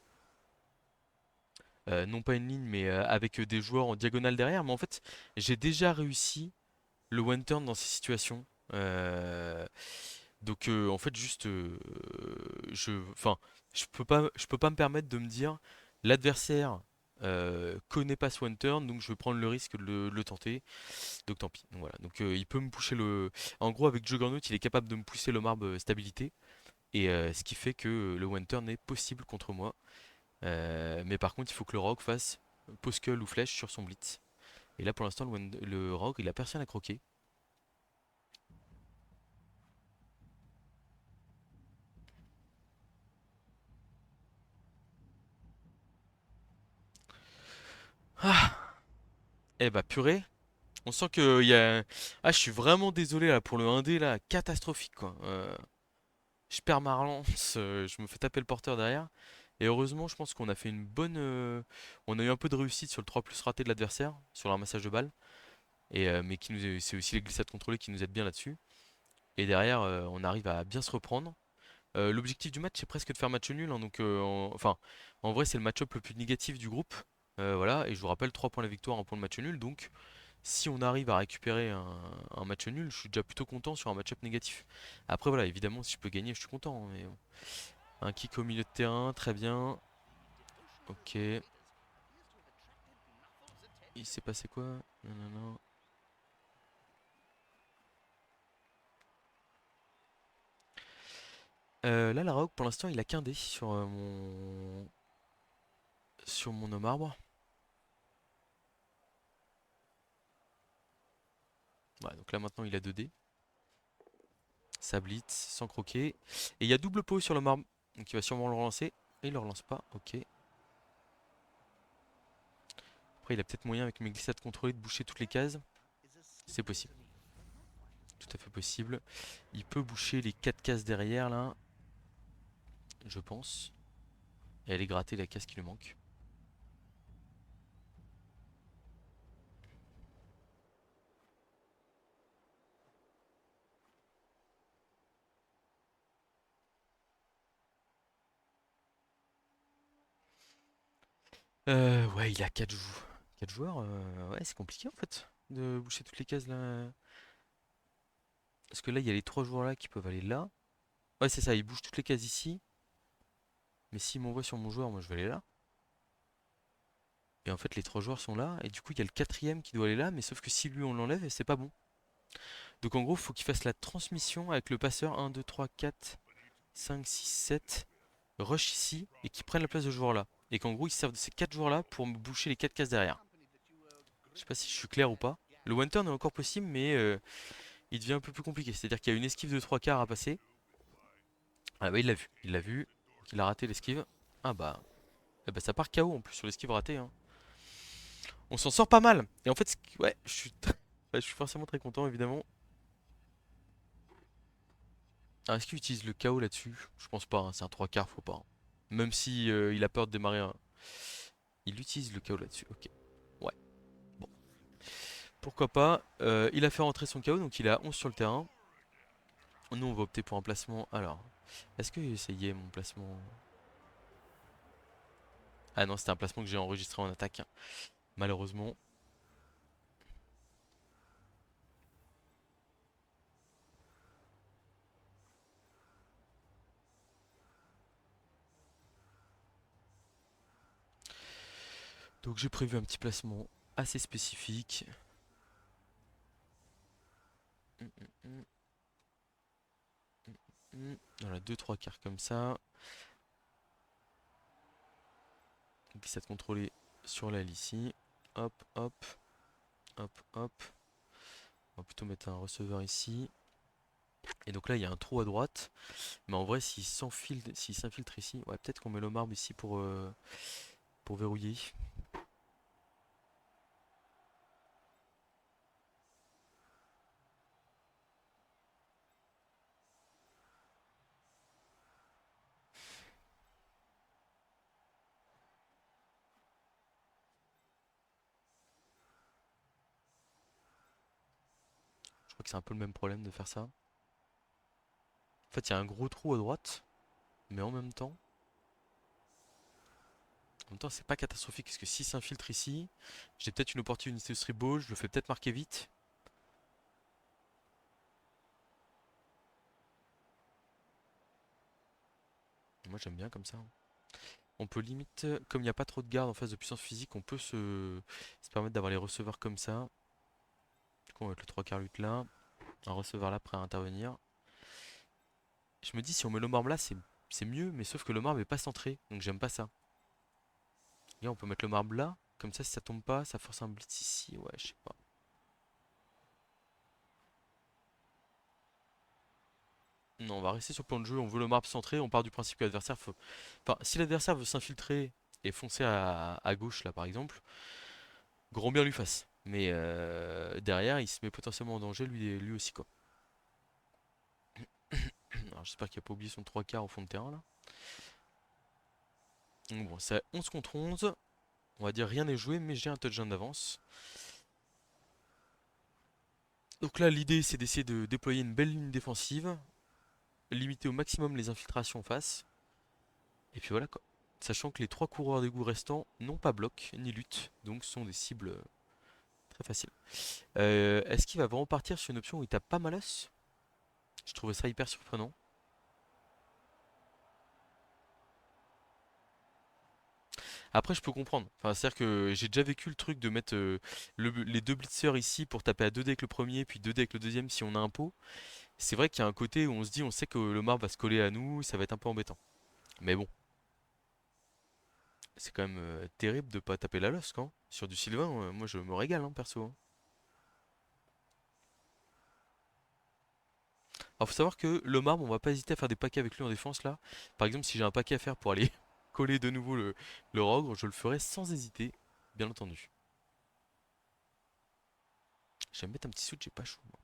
non pas une ligne, mais avec des joueurs en diagonale derrière, mais en fait, j'ai déjà réussi le one turn dans ces situations. Euh, donc en fait juste enfin je peux pas me permettre de me dire l'adversaire connaît pas ce one turn donc je vais prendre le risque de le tenter donc tant pis. Donc voilà, donc il peut me pousser le en gros avec Juggernaut il est capable de me pousser le marbre stabilité et ce qui fait que le one turn est possible contre moi. Mais par contre il faut que le rogue fasse poskull ou flèche sur son blitz et là pour l'instant le rogue il a personne à croquer. Ah, eh bah purée. On sent que y a... Ah, je suis vraiment désolé là pour le 1D là, catastrophique quoi. Je perds ma relance, je me fais taper le porteur derrière. Et heureusement, je pense qu'on a fait une bonne. On a eu un peu de réussite sur le 3 plus raté de l'adversaire, sur le ramassage de balles. Mais c'est aussi les glissades contrôlées qui nous aident bien là-dessus. Et derrière, on arrive à bien se reprendre. L'objectif du match, c'est presque de faire match nul, hein, donc, enfin, en vrai, c'est le match-up le plus négatif du groupe. Voilà, et je vous rappelle, 3 points la victoire, un point de match nul. Donc, si on arrive à récupérer un match nul, je suis déjà plutôt content sur un match-up négatif. Après, voilà, évidemment, si je peux gagner, je suis content, hein, mais bon. Un kick au milieu de terrain, très bien. Ok. Il s'est passé quoi? Non, non, non. Là, la Rogue, pour l'instant, il a qu'un dé sur mon homme arbre. Ouais, donc là, maintenant, il a 2 dés. Ça blitz, sans croquer. Et il y a double pot sur le marbre. Donc il va sûrement le relancer. Et il le relance pas, ok. Après, il a peut-être moyen avec mes glissades contrôlées de boucher toutes les cases. C'est possible. Tout à fait possible. Il peut boucher les 4 cases derrière là, je pense. Et aller gratter la case qui lui manque. Ouais, il a 4 joueurs. 4 joueurs, ouais, c'est compliqué en fait de boucher toutes les cases là. Parce que là, il y a les 3 joueurs là qui peuvent aller là. Ouais, c'est ça, il bouge toutes les cases ici. Mais s'il m'envoie sur mon joueur, moi je vais aller là. Et en fait, les 3 joueurs sont là. Et du coup, il y a le quatrième qui doit aller là. Mais sauf que si lui on l'enlève, c'est pas bon. Donc en gros, il faut qu'il fasse la transmission avec le passeur 1, 2, 3, 4, 5, 6, 7. Rush ici et qu'il prenne la place de ce joueur là. Et qu'en gros, ils servent de ces 4 joueurs là pour me boucher les 4 cases derrière. Je sais pas si je suis clair ou pas. Le one turn est encore possible, mais il devient un peu plus compliqué. C'est-à-dire qu'il y a une esquive de 3 quarts à passer. Ah bah il l'a vu, il l'a vu. Il a raté l'esquive. Ah bah, eh bah ça part KO en plus sur l'esquive ratée, hein. On s'en sort pas mal. Et en fait, ouais, je suis forcément très content évidemment. Ah, est-ce qu'il utilise le KO là-dessus? Je pense pas, hein, c'est un 3 quarts, faut pas, hein. Même si il a peur de démarrer un... Il utilise le KO là-dessus, ok. Ouais, bon, pourquoi pas. Il a fait rentrer son KO, donc il est à 11 sur le terrain. Nous, on va opter pour un placement. Alors, est-ce que ça y est, mon placement? Ah non, c'était un placement que j'ai enregistré en attaque, hein, malheureusement. Donc j'ai prévu un petit placement assez spécifique. Hum, hum, hum, Voilà, 2-3 quarts comme ça. Glissade contrôlée sur l'aile ici. Hop, hop, hop, hop. On va plutôt mettre un receveur ici. Et donc là, il y a un trou à droite. Mais en vrai, s'il s'infiltre ici, ouais, peut-être qu'on met le marbre ici pour verrouiller. que c'est un peu le même problème de faire ça. En fait, il y a un gros trou à droite, mais en même temps, c'est pas catastrophique parce que s'il s'infiltre ici, j'ai peut-être une opportunité de strip ball, je le fais peut-être marquer vite. Moi, j'aime bien comme ça. On peut limite, comme il n'y a pas trop de garde en face de puissance physique, on peut se permettre d'avoir les receveurs comme ça. Du coup, on va mettre le 3 quarts lutte là, un receveur là prêt à intervenir. Je me dis, si on met le marbre là, c'est mieux, mais sauf que le marbre est pas centré, donc j'aime pas ça. Là, on peut mettre le marbre là, comme ça, si ça tombe pas, ça force un blitz ici. Ouais, je sais pas. Non, on va rester sur le plan de jeu, on veut le marbre centré, on part du principe que l'adversaire Enfin, si l'adversaire veut s'infiltrer et foncer à gauche là par exemple, grand bien lui fasse. Mais derrière, il se met potentiellement en danger lui aussi quoi. Alors j'espère qu'il a pas oublié son 3 quarts au fond de terrain là. Donc bon, c'est 11 contre 11. On va dire rien n'est joué, mais j'ai un touchdown d'avance. Donc là, l'idée c'est d'essayer de déployer une belle ligne défensive, limiter au maximum les infiltrations en face. Et puis voilà quoi. Sachant que les trois coureurs d'égout restants n'ont pas bloc ni lutte, donc sont des cibles très faciles. Est-ce qu'il va vraiment partir sur une option où il tape pas malus? Je trouvais ça hyper surprenant. Après, je peux comprendre. Enfin, c'est-à-dire que j'ai déjà vécu le truc de mettre les deux blitzers ici pour taper à 2D avec le premier, puis 2D avec le deuxième si on a un pot. C'est vrai qu'il y a un côté où on se dit, on sait que le marbre va se coller à nous, ça va être un peu embêtant. Mais bon, c'est quand même terrible de pas taper la LOSC, hein. Sur du Sylvain, moi je me régale, hein, perso, hein. Alors faut savoir que le marbre, on va pas hésiter à faire des paquets avec lui en défense là. Par exemple, si j'ai un paquet à faire pour aller coller de nouveau le rogre, je le ferai sans hésiter, bien entendu. Je vais me mettre un petit switch, j'ai pas chaud, moi.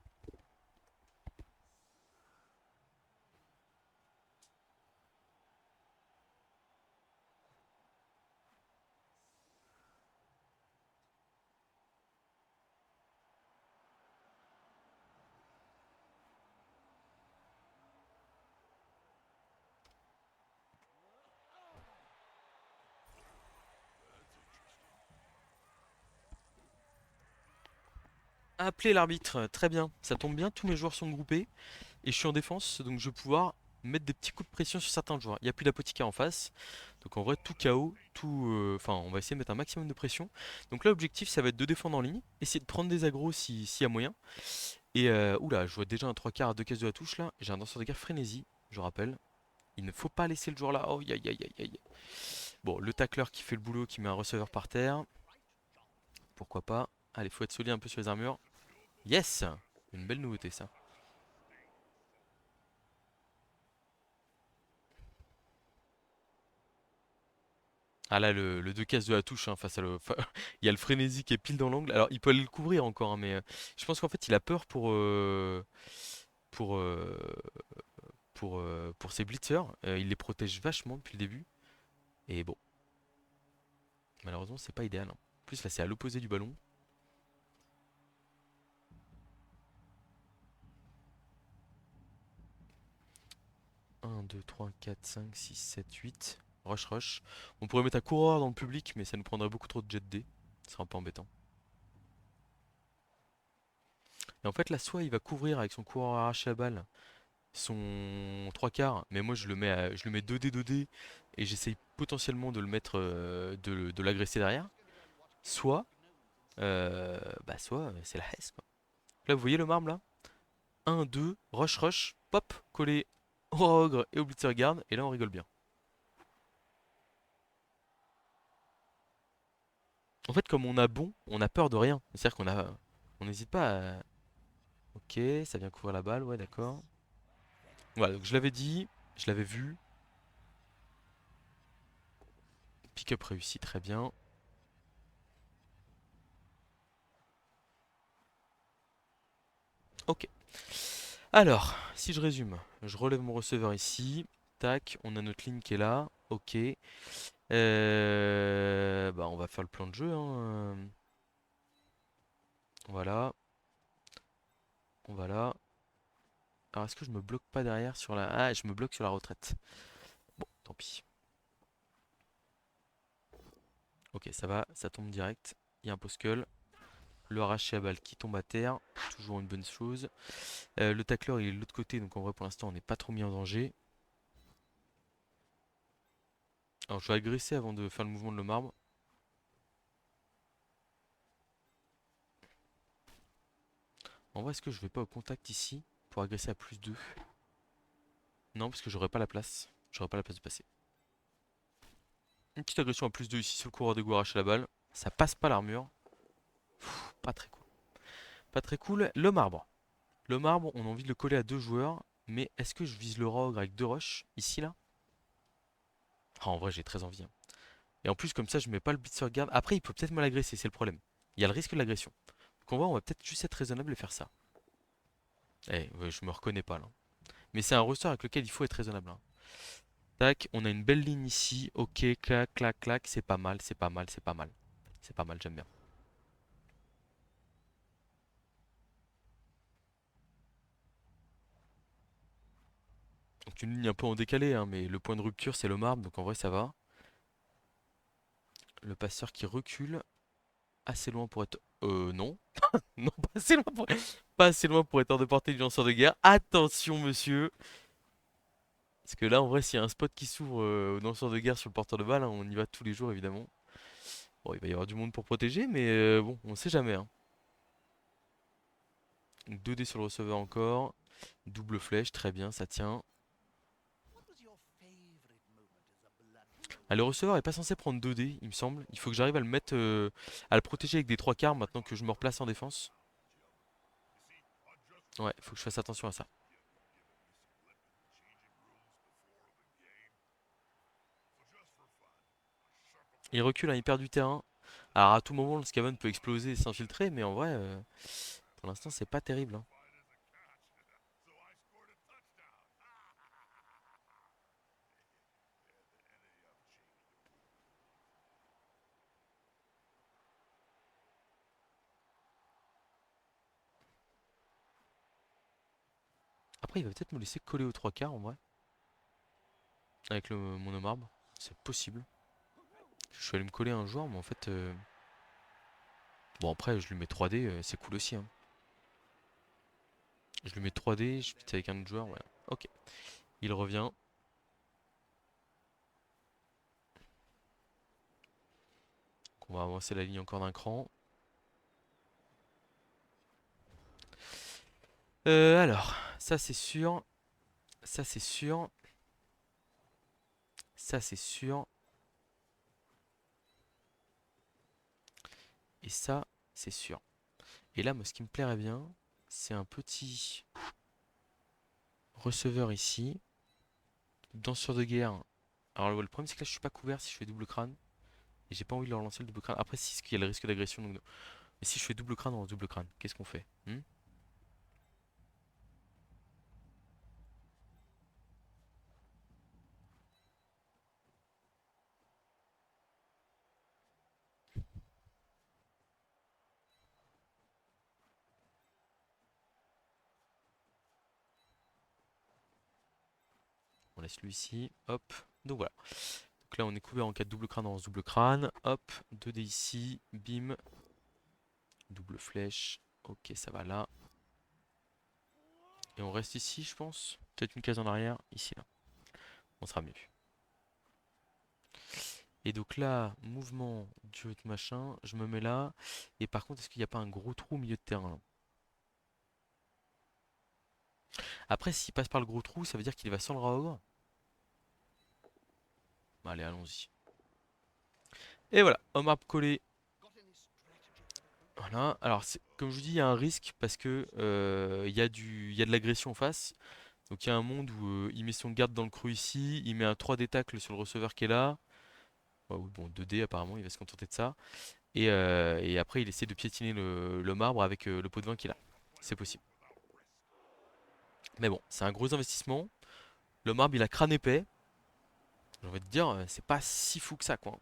Appeler l'arbitre, très bien. Ça tombe bien, tous mes joueurs sont groupés et je suis en défense, donc je vais pouvoir mettre des petits coups de pression sur certains joueurs. Il n'y a plus d'apothicaire en face, donc en vrai tout KO, enfin on va essayer de mettre un maximum de pression. Donc là l'objectif ça va être de défendre en ligne, essayer de prendre des agros s'il y a moyen. Et oula, je vois déjà un 3 quarts à 2 caisses de la touche là. J'ai un danseur de guerre frénésie, je rappelle. Il ne faut pas laisser le joueur là. Oh aïe aïe aïe aïe. Bon, le tacleur qui fait le boulot, qui met un receveur par terre. Pourquoi pas. Allez, faut être solide un peu sur les armures. Yes! Une belle nouveauté ça. Ah là, le 2 caisses de la touche, hein, face à il y a le frénésie qui est pile dans l'angle. Alors, il peut aller le couvrir encore, hein, mais je pense qu'en fait, il a peur pour, euh, pour ses blitzers. Il les protège vachement depuis le début. Et bon, malheureusement, c'est pas idéal, hein. En plus, là, c'est à l'opposé du ballon. 1, 2, 3, 4, 5, 6, 7, 8. Rush, rush. On pourrait mettre un coureur dans le public, mais ça nous prendrait beaucoup trop de jet D. Ce serait un peu embêtant. Et en fait, là, soit il va couvrir avec son coureur arraché la balle, son 3 quarts, mais moi je le mets 2D 2D et j'essaye potentiellement de le mettre de l'agresser derrière. Soit c'est la S quoi. Là vous voyez le marbre là? Un 2 rush rush, pop, collé au ogre et au blitzer guard, et là on rigole bien. En fait comme on a bon, on a peur de rien. C'est-à-dire on n'hésite pas à. Ok, ça vient couvrir la balle, ouais d'accord. Voilà, donc je l'avais dit, je l'avais vu. Pick-up réussi, très bien. Ok. Alors, si je résume, je relève mon receveur ici. Tac, on a notre ligne qui est là. Ok. Bah, on va faire le plan de jeu, hein. Voilà. On va là. Alors est-ce que je me bloque pas derrière sur la... Ah, je me bloque sur la retraite. Bon, tant pis. Ok, ça va, ça tombe direct. Il y a un poskull. Le arraché à balle qui tombe à terre. Toujours une bonne chose. Le tacleur il est de l'autre côté, donc en vrai pour l'instant on n'est pas trop mis en danger. Alors je vais agresser avant de faire le mouvement de le marbre. En vrai est-ce que je vais pas au contact ici pour agresser à +2? Non parce que j'aurais pas la place. J'aurais pas la place de passer. Une petite agression à +2 ici sur le coureur d'égout arraché à la balle. Ça passe pas l'armure. Pas très cool. Pas très cool. Le marbre. Le marbre, on a envie de le coller à 2 joueurs. Mais est-ce que je vise le rogue avec 2 rushs ici là? Ah, en vrai j'ai très envie, hein. Et en plus comme ça je mets pas le blitzer garde. Après il peut peut-être me l'agresser, c'est le problème. Il y a le risque de l'agression. Donc on va peut-être juste être raisonnable et faire ça. Eh, ouais, je me reconnais pas là. Mais c'est un roster avec lequel il faut être raisonnable, hein. Tac, on a une belle ligne ici. Ok, clac, clac, clac. C'est pas mal, c'est pas mal, c'est pas mal. C'est pas mal, j'aime bien. Donc une ligne un peu en décalé, hein, mais le point de rupture c'est le marbre, donc en vrai ça va. Le passeur qui recule assez loin pour être... non. Non, pas assez loin pour... pas assez loin pour être hors de portée du lanceur de guerre. Attention monsieur. Parce que là en vrai s'il y a un spot qui s'ouvre au lanceur de guerre sur le porteur de balle, hein, on y va tous les jours évidemment. Bon, il va y avoir du monde pour protéger, mais bon, on sait jamais, hein. Donc 2D sur le receveur encore. Double flèche, très bien, ça tient. Ah, le receveur est pas censé prendre 2D, il me semble. Il faut que j'arrive à le mettre, à le protéger avec des 3 quarts maintenant que je me replace en défense. Ouais, il faut que je fasse attention à ça. Il recule, hein, il perd du terrain. Alors à tout moment, le Scaven peut exploser et s'infiltrer, mais en vrai, pour l'instant, c'est pas terrible, hein. Après, il va peut-être me laisser coller aux 3 quarts en vrai, avec mon homme arbre. C'est possible. Je suis allé me coller à un joueur, mais en fait, bon après, je lui mets 3D, c'est cool aussi, hein. Je lui mets 3D, je pite avec un autre joueur, ouais. Ok. Il revient. On va avancer la ligne encore d'un cran. Alors, ça c'est sûr. Ça c'est sûr. Ça c'est sûr. Et ça, c'est sûr. Et là, moi, ce qui me plairait bien, c'est un petit receveur ici. Danseur de guerre. Alors, le problème, c'est que là, je suis pas couvert si je fais double crâne. Et j'ai pas envie de leur lancer le double crâne. Après, si, qu'il y a le risque d'agression. Donc... Mais si je fais double crâne, on lance double crâne. Qu'est-ce qu'on fait, hmm? On laisse lui ici. Hop. Donc voilà. Donc là, on est couvert en cas de double crâne, on lance double crâne. Hop. 2D ici. Bim. Double flèche. Ok, ça va là. Et on reste ici, je pense. Peut-être une case en arrière. Ici, là. On sera mieux. Et donc là, mouvement du machin, je me mets là. Et par contre, est-ce qu'il n'y a pas un gros trou au milieu de terrain là? Après, s'il passe par le gros trou, ça veut dire qu'il va sans le Raogre. Bah, allez, allons-y. Et voilà, homme arbre collé. Voilà. Alors, comme je vous dis, il y a un risque parce que il y a de l'agression en face. Donc il y a un monde où il met son garde dans le creux ici, il met un 3D tacle sur le receveur qui est là. Ouais, oui, bon, 2D apparemment, il va se contenter de ça. Et après, il essaie de piétiner le marbre avec le pot de vin qu'il a. C'est possible. Mais bon, c'est un gros investissement. Le marbre, il a crâne épais. J'ai envie de dire, c'est pas si fou que ça, quoi.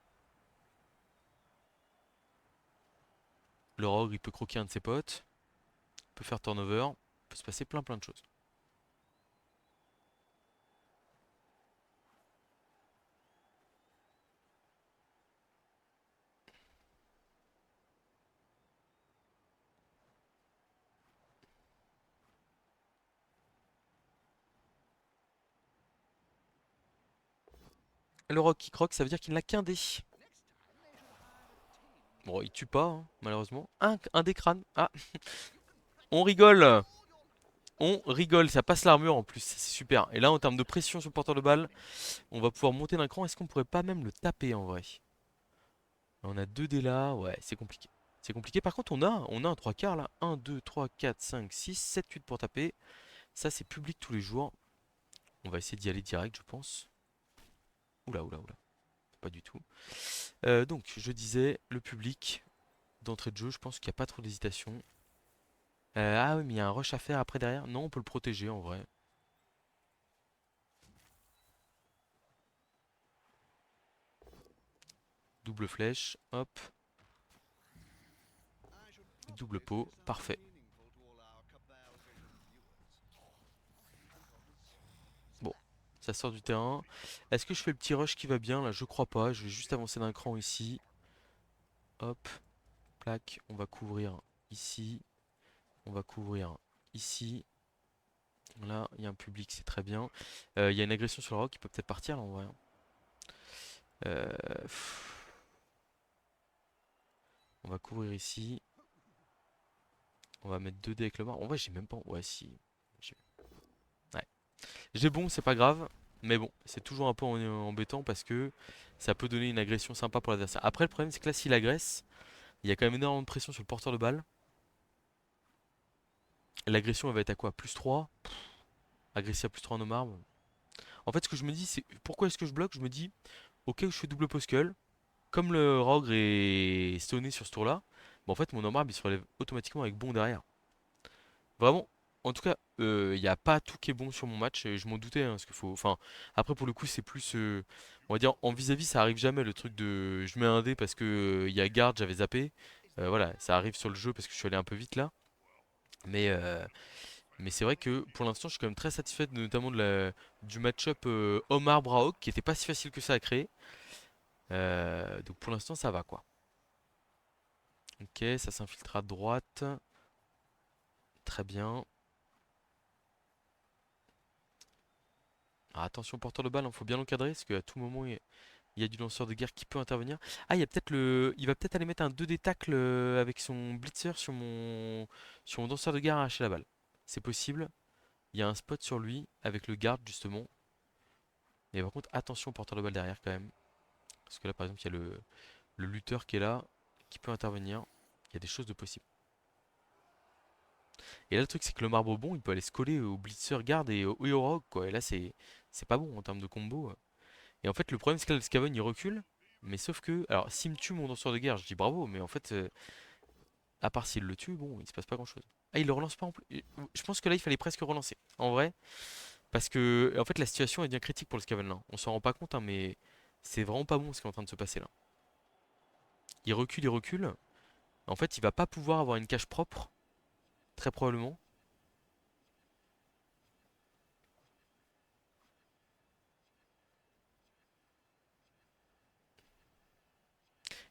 Le rogue, il peut croquer un de ses potes. Il peut faire turnover. peut se passer plein de choses. Le roc qui croque, ça veut dire qu'il n'a qu'un dé. Bon, il tue pas, hein, malheureusement. Un des crânes. Ah, on rigole. On rigole, ça passe l'armure en plus, c'est super. Et là, en termes de pression sur le porteur de balle, on va pouvoir monter d'un cran. Est-ce qu'on pourrait pas même le taper en vrai? On a 2 dés là, ouais, c'est compliqué. C'est compliqué. Par contre, on a un 3 quarts là. Un, 2, 3, 4, 5, 6, 7, 8 pour taper. Ça, c'est public tous les jours. On va essayer d'y aller direct, je pense. Oula, oula, oula. Pas du tout. Donc, je disais, le public d'entrée de jeu, je pense qu'il n'y a pas trop d'hésitation. Ah oui, mais il y a un rush à faire après derrière. Non, on peut le protéger en vrai. Double flèche, hop, double pot, parfait. Bon, ça sort du terrain. Est-ce que je fais le petit rush qui va bien là? Je crois pas. Je vais juste avancer d'un cran ici. Hop, plaque. On va couvrir ici. On va couvrir ici. Là, il y a un public, c'est très bien. Il y a une agression sur le rock qui peut peut-être partir là en vrai, hein. Pff, on va couvrir ici. On va mettre 2 dés avec le bar. En vrai, j'ai même pas. Ouais, si. J'ai ouais. J'ai bon, c'est pas grave. Mais bon, c'est toujours un peu embêtant parce que ça peut donner une agression sympa pour l'adversaire. Après, le problème, c'est que là, s'il agresse, il y a quand même énormément de pression sur le porteur de balle. L'agression, elle va être à quoi? Plus 3. Agresser à plus 3 en homme arme. En fait, ce que je me dis, c'est pourquoi est-ce que je bloque? Je me dis, ok, je fais double poscull. Comme le Rogre est stoné sur ce tour-là, bah, en fait, mon homme arme, il se relève automatiquement avec bon derrière. Vraiment, en tout cas, il n'y a pas tout qui est bon sur mon match. Et je m'en doutais, hein, parce qu'il faut. Enfin, après, pour le coup, c'est plus. On va dire, en vis-à-vis, ça arrive jamais le truc de. Je mets un dé parce que il y a garde, j'avais zappé. Voilà, ça arrive sur le jeu parce que je suis allé un peu vite là. Mais, euh, mais c'est vrai que pour l'instant, je suis quand même très satisfait notamment du match-up Omar Braok qui était pas si facile que ça à créer. Donc pour l'instant, ça va quoi. Ok, ça s'infiltre à droite. Très bien. Ah, attention, porteur de balle, il faut bien l'encadrer parce qu'à tout moment, il y a du lanceur de guerre qui peut intervenir. Ah, il y a peut-être le. Il va peut-être aller mettre un 2D tacle avec son blitzer sur mon danseur de guerre à arracher la balle. C'est possible. Il y a un spot sur lui avec le garde justement. Mais par contre, attention au porteur de balle derrière quand même. Parce que là, par exemple, il y a le lutteur qui est là, qui peut intervenir. Il y a des choses de possibles. Et là, le truc, c'est que le marbre bon, il peut aller se coller au blitzer garde et au rogue, quoi. Et là, c'est pas bon en termes de combo. Et en fait, le problème, c'est que là, le Scaven, il recule. Mais sauf que, alors, s'il me tue mon danseur de guerre, je dis bravo, mais en fait, à part s'il le tue, bon, il se passe pas grand-chose. Ah, il le relance pas en plus. Je pense que là, il fallait presque relancer, en vrai. Parce que, en fait, la situation est bien critique pour le Scaven là. On s'en rend pas compte, hein, mais c'est vraiment pas bon ce qui est en train de se passer là. Il recule, il recule. En fait, il va pas pouvoir avoir une cage propre, très probablement.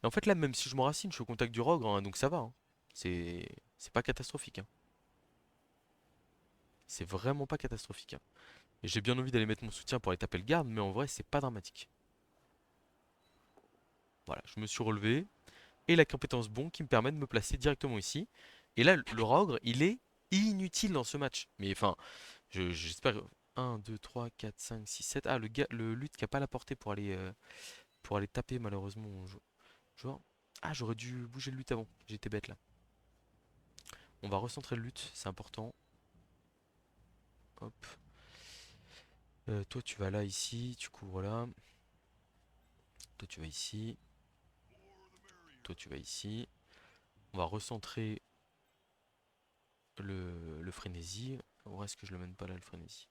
Et en fait, là, même si je m'enracine, je suis au contact du rogue, hein, donc ça va, hein. C'est c'est pas catastrophique, hein. C'est vraiment pas catastrophique, hein. Et j'ai bien envie d'aller mettre mon soutien pour aller taper le garde, mais en vrai, c'est pas dramatique. Voilà, je me suis relevé. Et la compétence bon qui me permet de me placer directement ici. Et là, le Rogre, il est inutile dans ce match. Mais enfin, j'espère. 1, 2, 3, 4, 5, 6, 7. Ah, le lutte qui a pas la portée pour aller taper malheureusement mon joueur. Ah, j'aurais dû bouger le lutte avant. J'étais bête là. On va recentrer le lutte, c'est important. Hop. Toi, tu vas là, ici. Tu couvres là. Toi, tu vas ici. Toi, tu vas ici. On va recentrer le frénésie. Ou est-ce que je le mène pas là, le frénésie?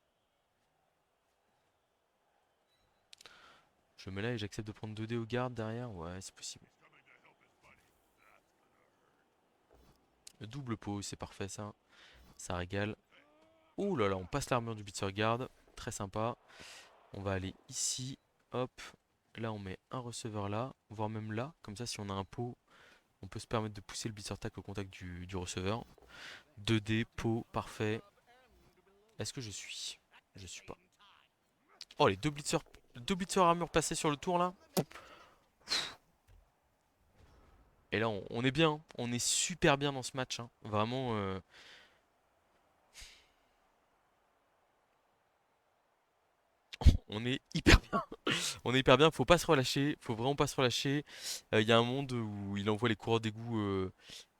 Je me mets là et j'accepte de prendre 2 dés au garde derrière. Ouais, c'est possible. Le double pot, c'est parfait ça. Ça régale. Ouh là là, on passe l'armure du Blitzer Guard. Très sympa. On va aller ici. Hop. Là, on met un receveur là, voire même là. Comme ça, si on a un pot, on peut se permettre de pousser le Blitzer Tackle au contact du receveur. 2D, pot, parfait. Est-ce que je suis? Je suis pas. Oh, les deux Blitzer armure passés sur le tour là. Et là, on est bien, hein. On est super bien dans ce match, hein. Vraiment, on est hyper bien. On est hyper bien, faut pas se relâcher, faut vraiment pas se relâcher. Il y a un monde où il envoie les coureurs d'égout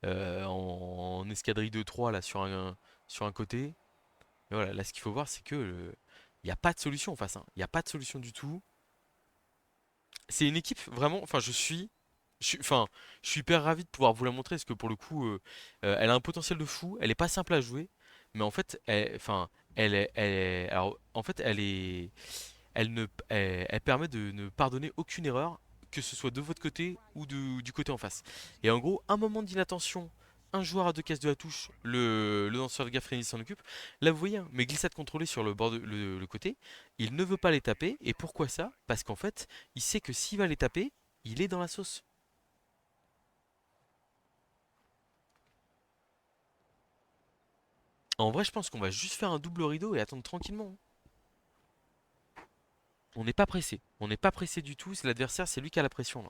en escadrille de 3 là sur un côté. Et voilà, là ce qu'il faut voir c'est que il n'y a pas de solution en face, hein. Il n'y a pas de solution du tout. C'est une équipe vraiment, enfin enfin, je suis hyper ravi de pouvoir vous la montrer parce que pour le coup, elle a un potentiel de fou, elle est pas simple à jouer, mais en fait, enfin, alors, en fait, elle permet de ne pardonner aucune erreur, que ce soit de votre côté ou du côté en face. Et en gros, un moment d'inattention, un joueur à deux cases de la touche, le lanceur de Gaffreni s'en occupe. Là, vous voyez, hein, mes glissades contrôlées sur le bord le côté, il ne veut pas les taper. Et pourquoi ça? Parce qu'en fait, il sait que s'il va les taper, il est dans la sauce. En vrai, je pense qu'on va juste faire un double rideau et attendre tranquillement, hein. On n'est pas pressé. On n'est pas pressé du tout. C'est l'adversaire, c'est lui qui a la pression là.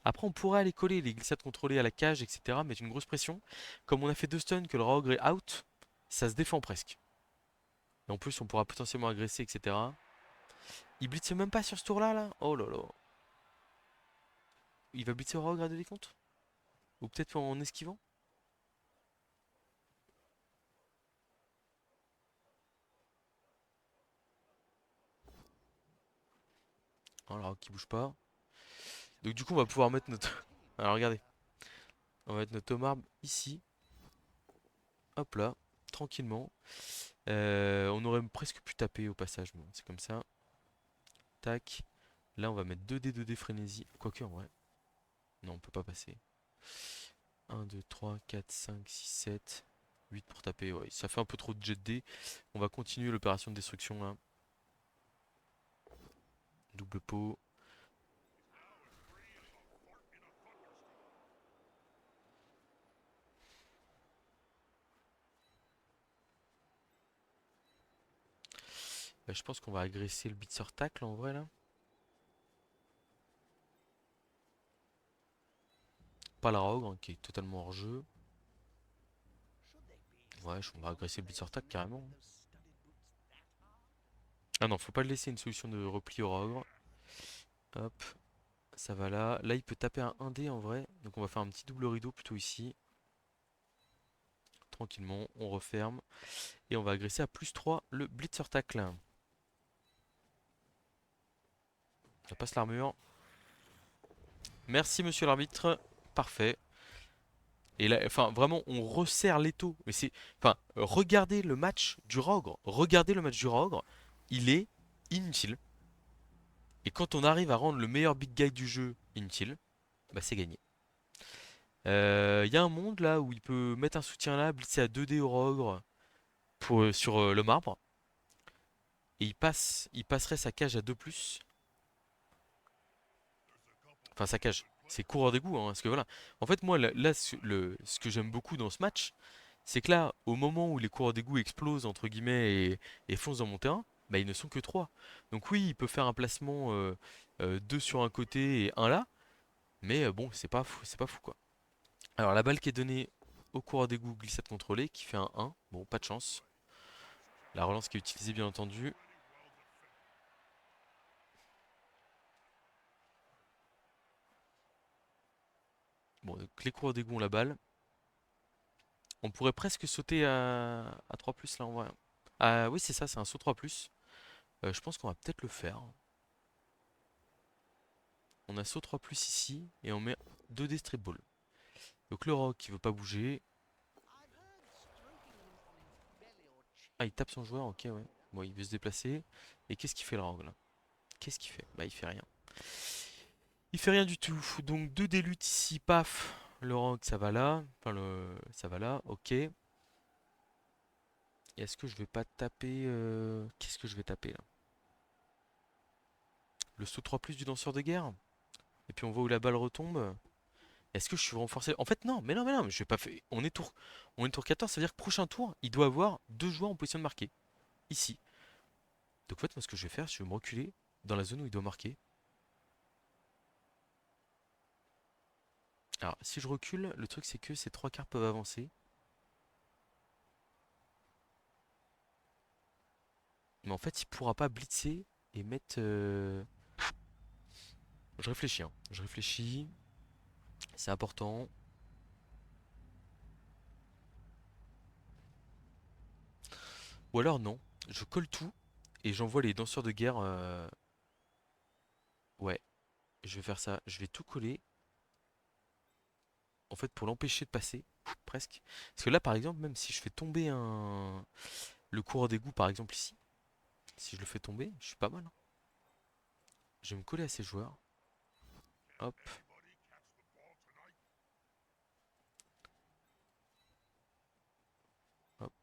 Après, on pourrait aller coller les glissades contrôlées à la cage, etc. Mettre une grosse pression. Comme on a fait deux stuns, que le Rogue est out, ça se défend presque. Et en plus, on pourra potentiellement agresser, etc. Il blitze même pas sur ce tour-là, là. Oh là là. Il va blitzer au Rogue à de décompte? Ou peut-être en esquivant? Oh, le Rogue qui bouge pas. Donc du coup, on va pouvoir mettre notre... Alors regardez. On va mettre notre Tomarb ici. Hop là. Tranquillement. On aurait presque pu taper au passage. Bon, c'est comme ça. Tac. Là, on va mettre 2D frénésie. Quoique, en vrai. Non, on peut pas passer. 1, 2, 3, 4, 5, 6, 7, 8 pour taper. Ouais, ça fait un peu trop de jet de dés. On va continuer l'opération de destruction là. Double pot. Je pense qu'on va agresser le Blitzer tackle en vrai là. Pas la rogue hein, qui est totalement hors jeu. Ouais, on va agresser le Blitzer tackle carrément. Ah non, faut pas le laisser une solution de repli au rogue. Hop, ça va là. Là, il peut taper un 1D en vrai. Donc on va faire un petit double rideau plutôt ici. Tranquillement, on referme. Et on va agresser à +3 le Blitzer tackle. Ça passe l'armure. Merci monsieur l'arbitre. Parfait. Et là, enfin, vraiment, on resserre l'étau. Mais c'est, enfin, regardez le match du Rogre. Regardez le match du Rogre. Il est inutile. Et quand on arrive à rendre le meilleur big guy du jeu inutile, bah c'est gagné. Il y a un monde là où il peut mettre un soutien là, blitzer à 2D au Rogre sur le marbre. Et il passerait sa cage à 2+. Enfin, sa cage. C'est coureur d'égout, hein, parce que voilà. En fait, moi, là, ce que j'aime beaucoup dans ce match, c'est que là, au moment où les coureurs d'égout explosent, entre guillemets, et foncent dans mon terrain, bah, ils ne sont que 3. Donc oui, il peut faire un placement 2 sur un côté et un là, mais bon, c'est pas fou, quoi. Alors, la balle qui est donnée au coureur d'égout glissade contrôlée, qui fait un 1. Bon, pas de chance. La relance qui est utilisée, bien entendu. Bon, donc les coureurs d'égout ont la balle. On pourrait presque sauter à 3+, là, en vrai. Ah oui, c'est ça, c'est un saut 3+. Je pense qu'on va peut-être le faire. On a saut 3+ ici et on met 2D strip ball. Donc le rock qui veut pas bouger. Ah, il tape son joueur, ok, ouais. Bon, il veut se déplacer. Et qu'est-ce qu'il fait le rogue là? Qu'est-ce qu'il fait? Bah, il fait rien. Il fait rien du tout. Donc 2D lutte ici, paf. Le rogue ça va là. Enfin, ça va là, ok. Et Est-ce que je vais pas taper qu'est-ce que je vais taper là? Le saut 3+ du danseur de guerre? Et puis on voit où la balle retombe. Est-ce que je suis renforcé? En fait, non, mais non, je vais pas faire. On est tour 14, ça veut dire que prochain tour, il doit avoir deux joueurs en position de marquer. Ici. Donc en fait, moi, ce que je vais faire, je vais me reculer dans la zone où il doit marquer. Alors, si je recule, le truc, c'est que ces trois cartes peuvent avancer. Mais en fait, il pourra pas blitzer et mettre. Je réfléchis, hein. Je réfléchis. C'est important. Ou alors, non. Je colle tout et j'envoie les danseurs de guerre. Ouais, je vais faire ça. Je vais tout coller. En fait, pour l'empêcher de passer. Presque. Parce que là, par exemple, même si je fais tomber le coureur d'égout, par exemple, ici. Si je le fais tomber, je suis pas mal, hein. Je vais me coller à ces joueurs. Hop, hop.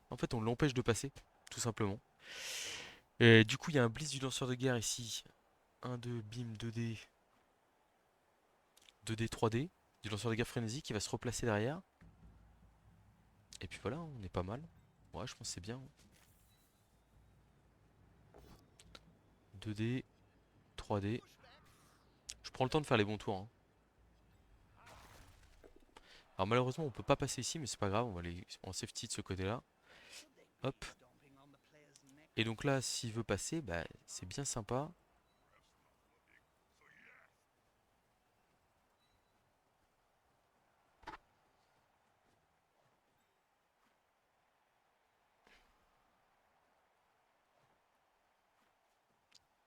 En fait, on l'empêche de passer, tout simplement. Et du coup, il y a un blitz du lanceur de guerre ici. 1, 2, bim, 2D, 2D, 3D. Du lanceur de guerre frénésie qui va se replacer derrière. Et puis voilà, on est pas mal. Ouais, je pense que c'est bien. 2D, 3D. Je prends le temps de faire les bons tours, hein. Alors malheureusement, on peut pas passer ici, mais c'est pas grave. On va aller en safety de ce côté-là. Hop. Et donc là, s'il veut passer, bah, c'est bien sympa.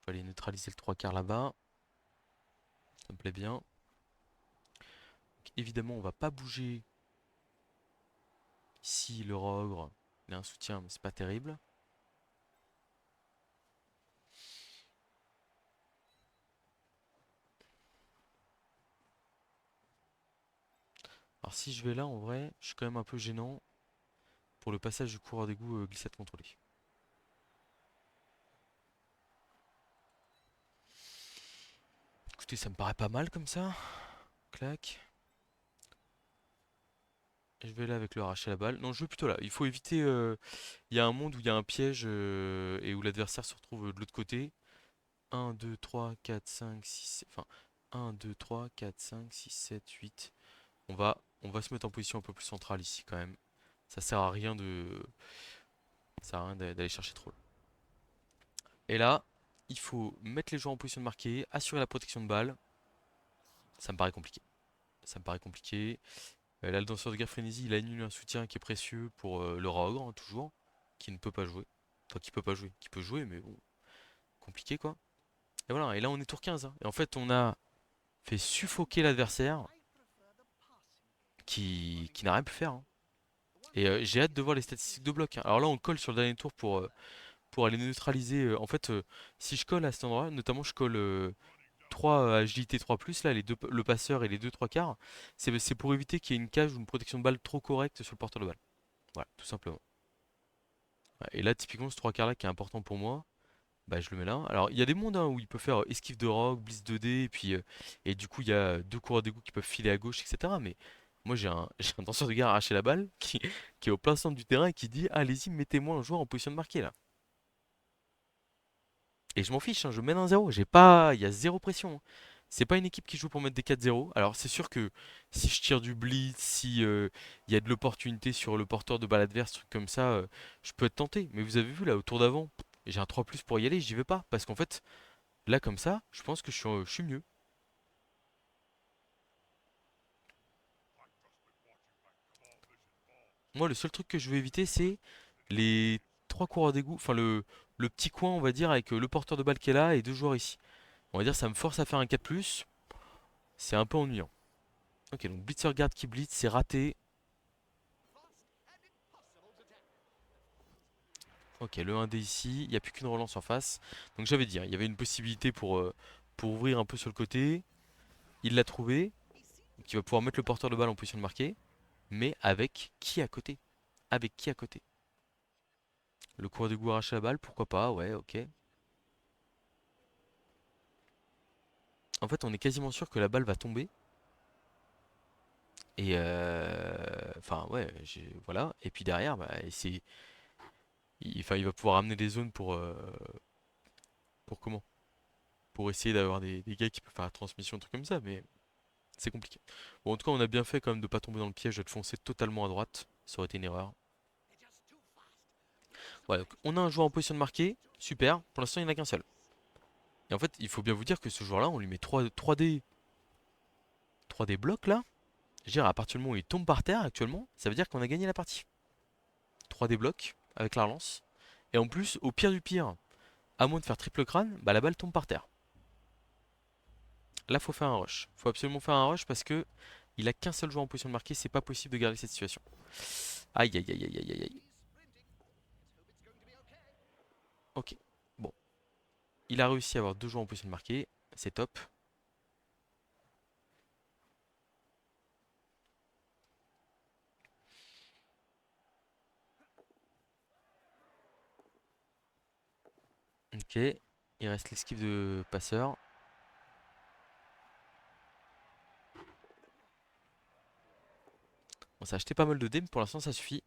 Je vais aller neutraliser le 3 quarts là-bas. Ça me plaît bien. Donc, évidemment, on va pas bouger ici le rogre. Il a un soutien, mais c'est pas terrible. Alors si je vais là, en vrai, je suis quand même un peu gênant pour le passage du coureur d'égout glissade contrôlée. Écoutez, ça me paraît pas mal comme ça. Clac. Je vais là avec le arracher à la balle. Non, je veux plutôt là. Il faut éviter. Il y a un monde où il y a un piège et où l'adversaire se retrouve de l'autre côté. 1, 2, 3, 4, 5, 6. Enfin, 1, 2, 3, 4, 5, 6, 7, 8. On va se mettre en position un peu plus centrale ici quand même. Ça sert à rien de. Ça sert à rien d'aller chercher trop là. Et là, il faut mettre les joueurs en position de marquer, assurer la protection de balle. Ça me paraît compliqué. Ça me paraît compliqué. Là, le danseur de guerre frénésie, il annule un soutien qui est précieux pour le Raogre, hein, toujours, qui ne peut pas jouer. Enfin, qui peut pas jouer. Qui peut jouer, mais bon, compliqué quoi. Et voilà, et là on est tour 15, hein. Et en fait, on a fait suffoquer l'adversaire qui n'a rien pu faire, hein. Et j'ai hâte de voir les statistiques de bloc, hein. Alors là, on colle sur le dernier tour pour aller neutraliser. En fait, si je colle à cet endroit, notamment je colle 3 agilité 3+, là, le passeur et les 2 3 quarts, c'est pour éviter qu'il y ait une cage ou une protection de balle trop correcte sur le porteur de balle. Voilà, tout simplement. Ouais, et là, typiquement, ce 3 quarts là qui est important pour moi, bah, je le mets là. Alors, il y a des mondes, hein, où il peut faire esquive de rock, blitz 2D, et du coup, il y a deux coureurs d'égout qui peuvent filer à gauche, etc. Mais moi, j'ai un danseur de guerre arraché la balle qui est au plein centre du terrain et qui dit allez-y, mettez-moi un joueur en position de marquer là. Et je m'en fiche, hein, je mène 1-0. J'ai pas. Il y a zéro pression, hein. C'est pas une équipe qui joue pour mettre des 4-0. Alors c'est sûr que si je tire du blitz, si il y a de l'opportunité sur le porteur de balle adverse, truc comme ça, je peux être tenté. Mais vous avez vu là au tour d'avant, j'ai un 3+ pour y aller, j'y vais pas. Parce qu'en fait, là comme ça, je pense que je suis mieux. Moi le seul truc que je veux éviter c'est les trois coureurs d'égout, enfin le petit coin on va dire avec le porteur de balle qui est là et deux joueurs ici. On va dire ça me force à faire un 4+. C'est un peu ennuyant. Ok, donc Blitzer garde qui blitz, c'est raté. Ok, le 1D ici, il n'y a plus qu'une relance en face. Donc j'avais dit, hein, il y avait une possibilité pour ouvrir un peu sur le côté. Il l'a trouvé. Donc il va pouvoir mettre le porteur de balle en position de marquer. Mais avec qui à côté? Avec qui à côté? Le coureur de goût arrache la balle, pourquoi pas, ouais, ok. En fait, on est quasiment sûr que la balle va tomber. Et enfin, ouais, voilà. Et puis derrière, bah, enfin, il va pouvoir amener des zones pour comment? Pour essayer d'avoir des gars qui peuvent faire la transmission, un truc comme ça, mais c'est compliqué. Bon, en tout cas, on a bien fait quand même de pas tomber dans le piège de foncer totalement à droite. Ça aurait été une erreur. Voilà, donc on a un joueur en position de marquer, super. Pour l'instant, il n'y en a qu'un seul. Et en fait, il faut bien vous dire que ce joueur-là, on lui met 3D blocs là. Je veux dire, à partir du moment où il tombe par terre actuellement, ça veut dire qu'on a gagné la partie. 3D blocs avec la relance. Et en plus, au pire du pire, à moins de faire triple crâne, bah la balle tombe par terre. Là, faut faire un rush. Faut absolument faire un rush parce que il a qu'un seul joueur en position de marquer, c'est pas possible de garder cette situation. Aïe aïe aïe aïe aïe aïe aïe. Ok. Bon. Il a réussi à avoir deux joueurs en position de marquer. C'est top. Ok. Il reste l'esquive de passeur. Bon, ça a acheté pas mal de dés, mais pour l'instant ça suffit.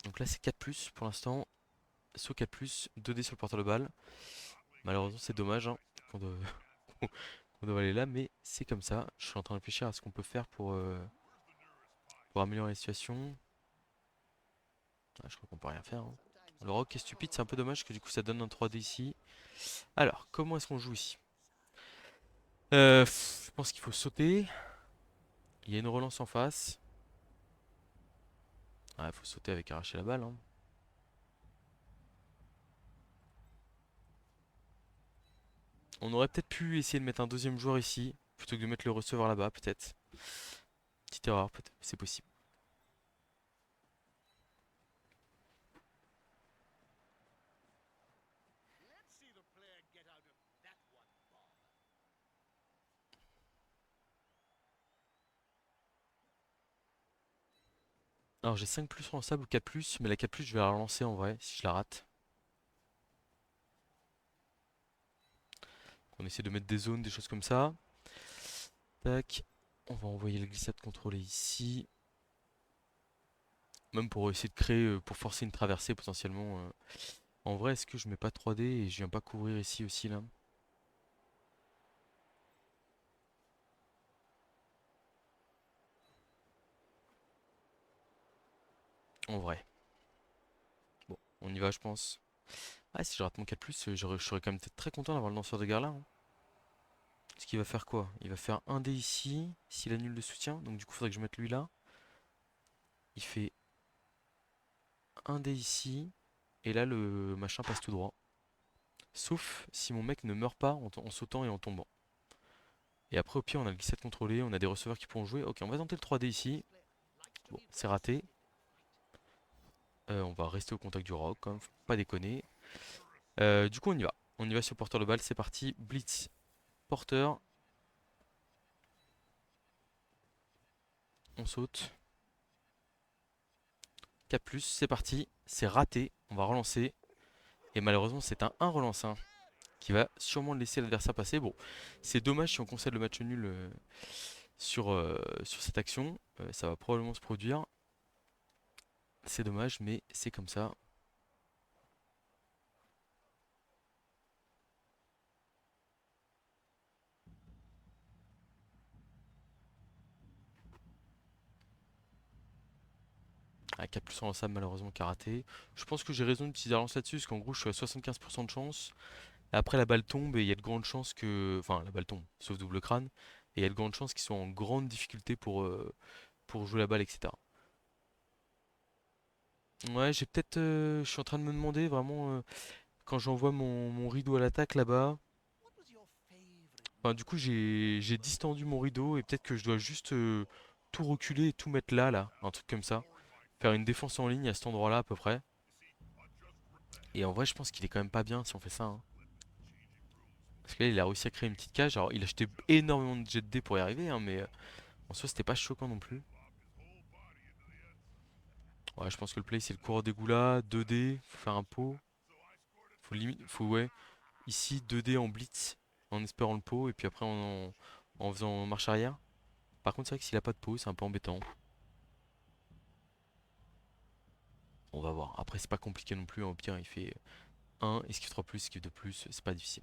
Donc là c'est 4+, pour l'instant. Saut 4+, 2 dés sur le porteur de balle. Malheureusement c'est dommage hein, qu'on doit... qu'on doit aller là, mais c'est comme ça. Je suis en train de réfléchir à ce qu'on peut faire pour améliorer la situation. Ah, je crois qu'on peut rien faire, hein. Le rock est stupide, c'est un peu dommage que du coup ça donne un 3D ici. Alors, comment est-ce qu'on joue ici? Je pense qu'il faut sauter. Il y a une relance en face. Ah, il faut sauter avec arracher la balle, hein. On aurait peut-être pu essayer de mettre un deuxième joueur ici, plutôt que de mettre le receveur là-bas, peut-être. Petite erreur, peut-être, c'est possible. Alors j'ai 5+ relançable ou 4+, mais la 4+, je vais la relancer en vrai, si je la rate. On essaie de mettre des zones, des choses comme ça. Tac. On va envoyer le glissade contrôlé ici. Même pour essayer de créer, pour forcer une traversée potentiellement. En vrai, est-ce que je mets pas 3D et je viens pas couvrir ici aussi là? En vrai. Bon, on y va je pense. Ah si je rate mon 4+, je serais quand même peut-être très content d'avoir le lanceur de guerre là, hein. Parce qu'il va faire quoi? Il va faire un dé ici, s'il annule le soutien. Donc du coup, il faudrait que je mette lui là. Il fait un dé ici. Et là, le machin passe tout droit. Sauf si mon mec ne meurt pas en sautant et en tombant. Et après, au pire, on a le glissade contrôlé, on a des receveurs qui pourront jouer. Ok, on va tenter le 3D ici. Bon, c'est raté. On va rester au contact du rock, hein, faut pas déconner. Du coup, on y va. On y va sur le porteur de balle, c'est parti. Blitz, porteur. On saute. 4+, c'est parti. C'est raté. On va relancer. Et malheureusement, c'est un 1 relance 1 qui va sûrement laisser l'adversaire passer. Bon, c'est dommage si on concède le match nul sur cette action. Ça va probablement se produire. C'est dommage, mais c'est comme ça. Ah, 4+ en lançable, malheureusement, qui a raté. Je pense que j'ai raison d'utiliser la lance là-dessus, parce qu'en gros, je suis à 75% de chance. Et après, la balle tombe et il y a de grandes chances que. Enfin, la balle tombe, sauf double crâne. Et il y a de grandes chances qu'ils soient en grande difficulté pour jouer la balle, etc. Ouais, j'ai peut-être. Je suis en train de me demander vraiment, quand j'envoie mon rideau à l'attaque là-bas. Enfin, du coup, j'ai distendu mon rideau et peut-être que je dois juste tout reculer et tout mettre là, un truc comme ça. Faire une défense en ligne à cet endroit-là à peu près. Et en vrai, je pense qu'il est quand même pas bien si on fait ça, hein. Parce que là, il a réussi à créer une petite cage. Alors, il a acheté énormément de jet de dés pour y arriver, hein, mais en soi, c'était pas choquant non plus. Ouais, je pense que le play, c'est le coureur des goulas. 2D, faut faire un pot. Faut limite, faut, ouais. Ici, 2D en blitz, en espérant le pot, et puis après en faisant marche arrière. Par contre, c'est vrai que s'il a pas de pot, c'est un peu embêtant. On va voir. Après, c'est pas compliqué non plus, hein. Au pire, il fait un esquive 3 plus, esquive 2 plus, c'est pas difficile.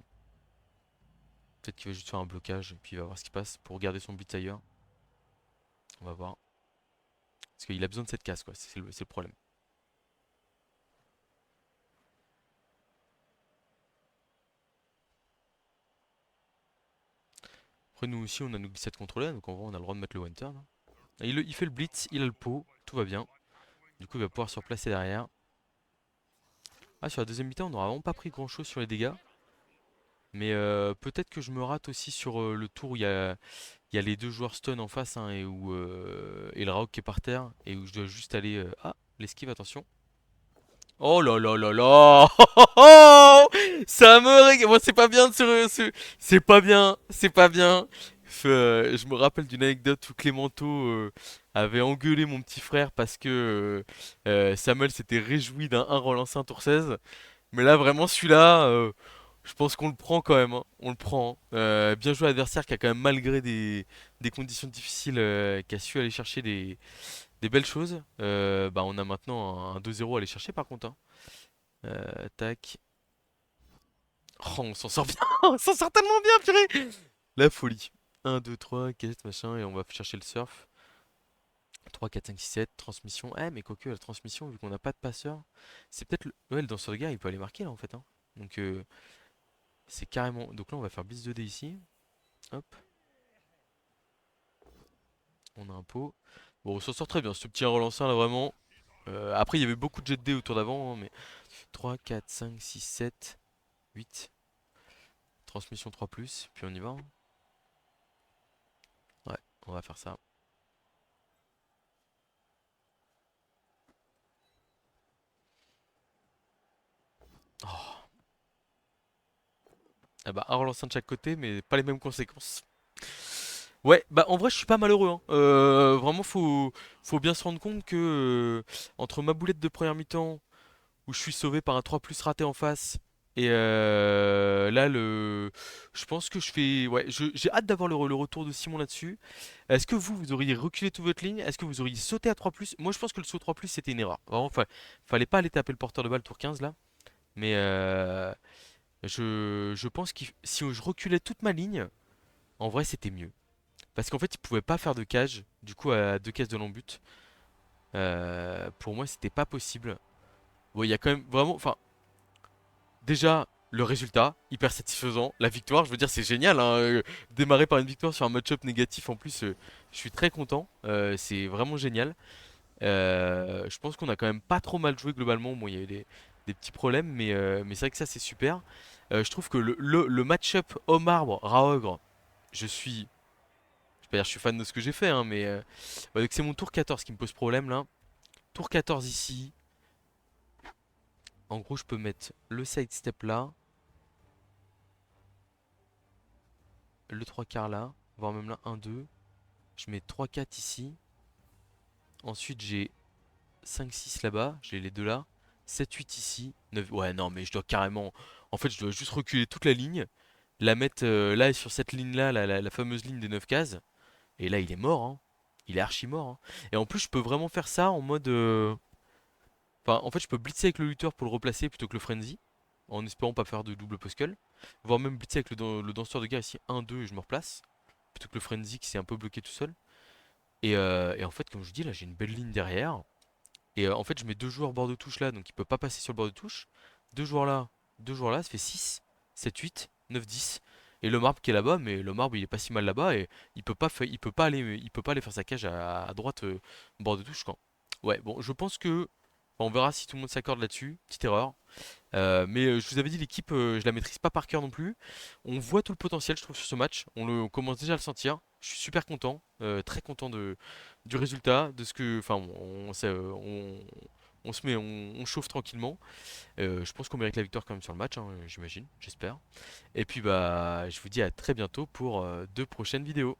Peut-être qu'il va juste faire un blocage, et puis il va voir ce qui passe pour garder son blitz ailleurs. On va voir. Parce qu'il a besoin de cette case, quoi, c'est le problème. Après, nous aussi, on a nos glissades contrôlées, donc en vrai, on a le droit de mettre le one turn, hein. Il fait le blitz, il a le pot, tout va bien. Du coup, il va pouvoir se replacer derrière. Ah, sur la deuxième mi-temps, on n'aura vraiment pas pris grand-chose sur les dégâts. Mais peut-être que je me rate aussi sur le tour où il y a les deux joueurs stun en face, hein, et le Rauk qui est par terre et où je dois juste aller. Ah, l'esquive, attention. Oh là là là là. Ça me régale. Moi, c'est pas bien de c'est pas bien, c'est pas bien. Je me rappelle d'une anecdote où Clémento avait engueulé mon petit frère parce que Samuel s'était réjoui d'un 1 relancé un tour 16. Mais là, vraiment, celui-là, je pense qu'on le prend quand même, hein. On le prend, hein. Bien joué l'adversaire qui a quand même, malgré des conditions difficiles, qui a su aller chercher des belles choses. Bah, on a maintenant un 2-0 à aller chercher par contre, hein. Tac. Oh, on s'en sort bien, on s'en sort tellement bien, purée. La folie. Un 2 3 4 machin, et on va chercher le surf. 3 4 5 6 7 transmission. Eh, mais quoique, la transmission, vu qu'on n'a pas de passeur, c'est peut-être ouais, le danseur de guerre, il peut aller marquer là en fait, hein. Donc, c'est carrément. Donc là, on va faire blitz 2D ici. Hop, on a un pot. Bon, on s'en sort très bien, ce petit relanceur là, vraiment. Après, il y avait beaucoup de jet de dés autour d'avant, hein, mais 3 4 5 6 7 8. Transmission 3 plus, puis on y va, hein. Ouais, on va faire ça. Oh. Ah bah, un relanceur de chaque côté, mais pas les mêmes conséquences. Ouais, bah en vrai, je suis pas malheureux, hein. Vraiment, faut bien se rendre compte que entre ma boulette de première mi-temps, où je suis sauvé par un 3 plus raté en face. Et là, je pense que je fais. Ouais, j'ai hâte d'avoir le retour de Simon là-dessus. Est-ce que vous auriez reculé toute votre ligne? Est-ce que vous auriez sauté à 3 plus? Moi, je pense que le saut 3 plus, c'était une erreur. Vraiment, fallait pas aller taper le porteur de balle tour 15 là. Mais je pense que si je reculais toute ma ligne, en vrai, c'était mieux. Parce qu'en fait, il pouvait pas faire de cage, du coup, à deux cases de l'embut. Pour moi, c'était pas possible. Bon, il y a quand même vraiment. Enfin, déjà, le résultat, hyper satisfaisant. La victoire, je veux dire, c'est génial, hein. Démarrer par une victoire sur un match-up négatif, en plus, je suis très content. C'est vraiment génial. Je pense qu'on a quand même pas trop mal joué globalement. Bon, il y a eu des petits problèmes, mais c'est vrai que ça, c'est super. Je trouve que le match-up homme-arbre, Raogre, je suis. Je vais pas dire que je suis fan de ce que j'ai fait, hein, mais bah, donc c'est mon tour 14 qui me pose problème là. Tour 14 ici. En gros, je peux mettre le sidestep là, le 3 quarts là, voire même là, un 2. Je mets 3 4 ici. Ensuite, j'ai 5 6 là-bas. J'ai les deux là. 7 8 ici. 9. Ouais, non, mais je dois carrément. En fait, je dois juste reculer toute la ligne. La mettre là sur cette ligne là, la fameuse ligne des 9 cases. Et là, il est mort, hein. Il est archi mort, hein. Et en plus, je peux vraiment faire ça en mode. Enfin, en fait, je peux blitzer avec le lutteur pour le replacer plutôt que le frenzy. En espérant pas faire de double poskull. Voire même blitzer avec le danseur de guerre ici 1 2 et je me replace. Plutôt que le frenzy qui s'est un peu bloqué tout seul. Et en fait, comme je dis, là j'ai une belle ligne derrière. Et en fait, je mets deux joueurs bord de touche là, donc il peut pas passer sur le bord de touche. Deux joueurs là, ça fait 6 7 8 9 10. Et le marbre qui est là-bas, mais le marbre il est pas si mal là-bas et il peut pas aller faire sa cage à droite bord de touche quand. Ouais, bon, je pense que on verra si tout le monde s'accorde là-dessus. Petite erreur. Mais je vous avais dit, l'équipe, je la maîtrise pas par cœur non plus. On voit tout le potentiel, je trouve, sur ce match. On commence déjà à le sentir. Je suis super content, très content du résultat, de ce que, enfin, on se met, on chauffe tranquillement. Je pense qu'on mérite la victoire quand même sur le match, hein, j'imagine, j'espère. Et puis bah, je vous dis à très bientôt pour deux prochaines vidéos.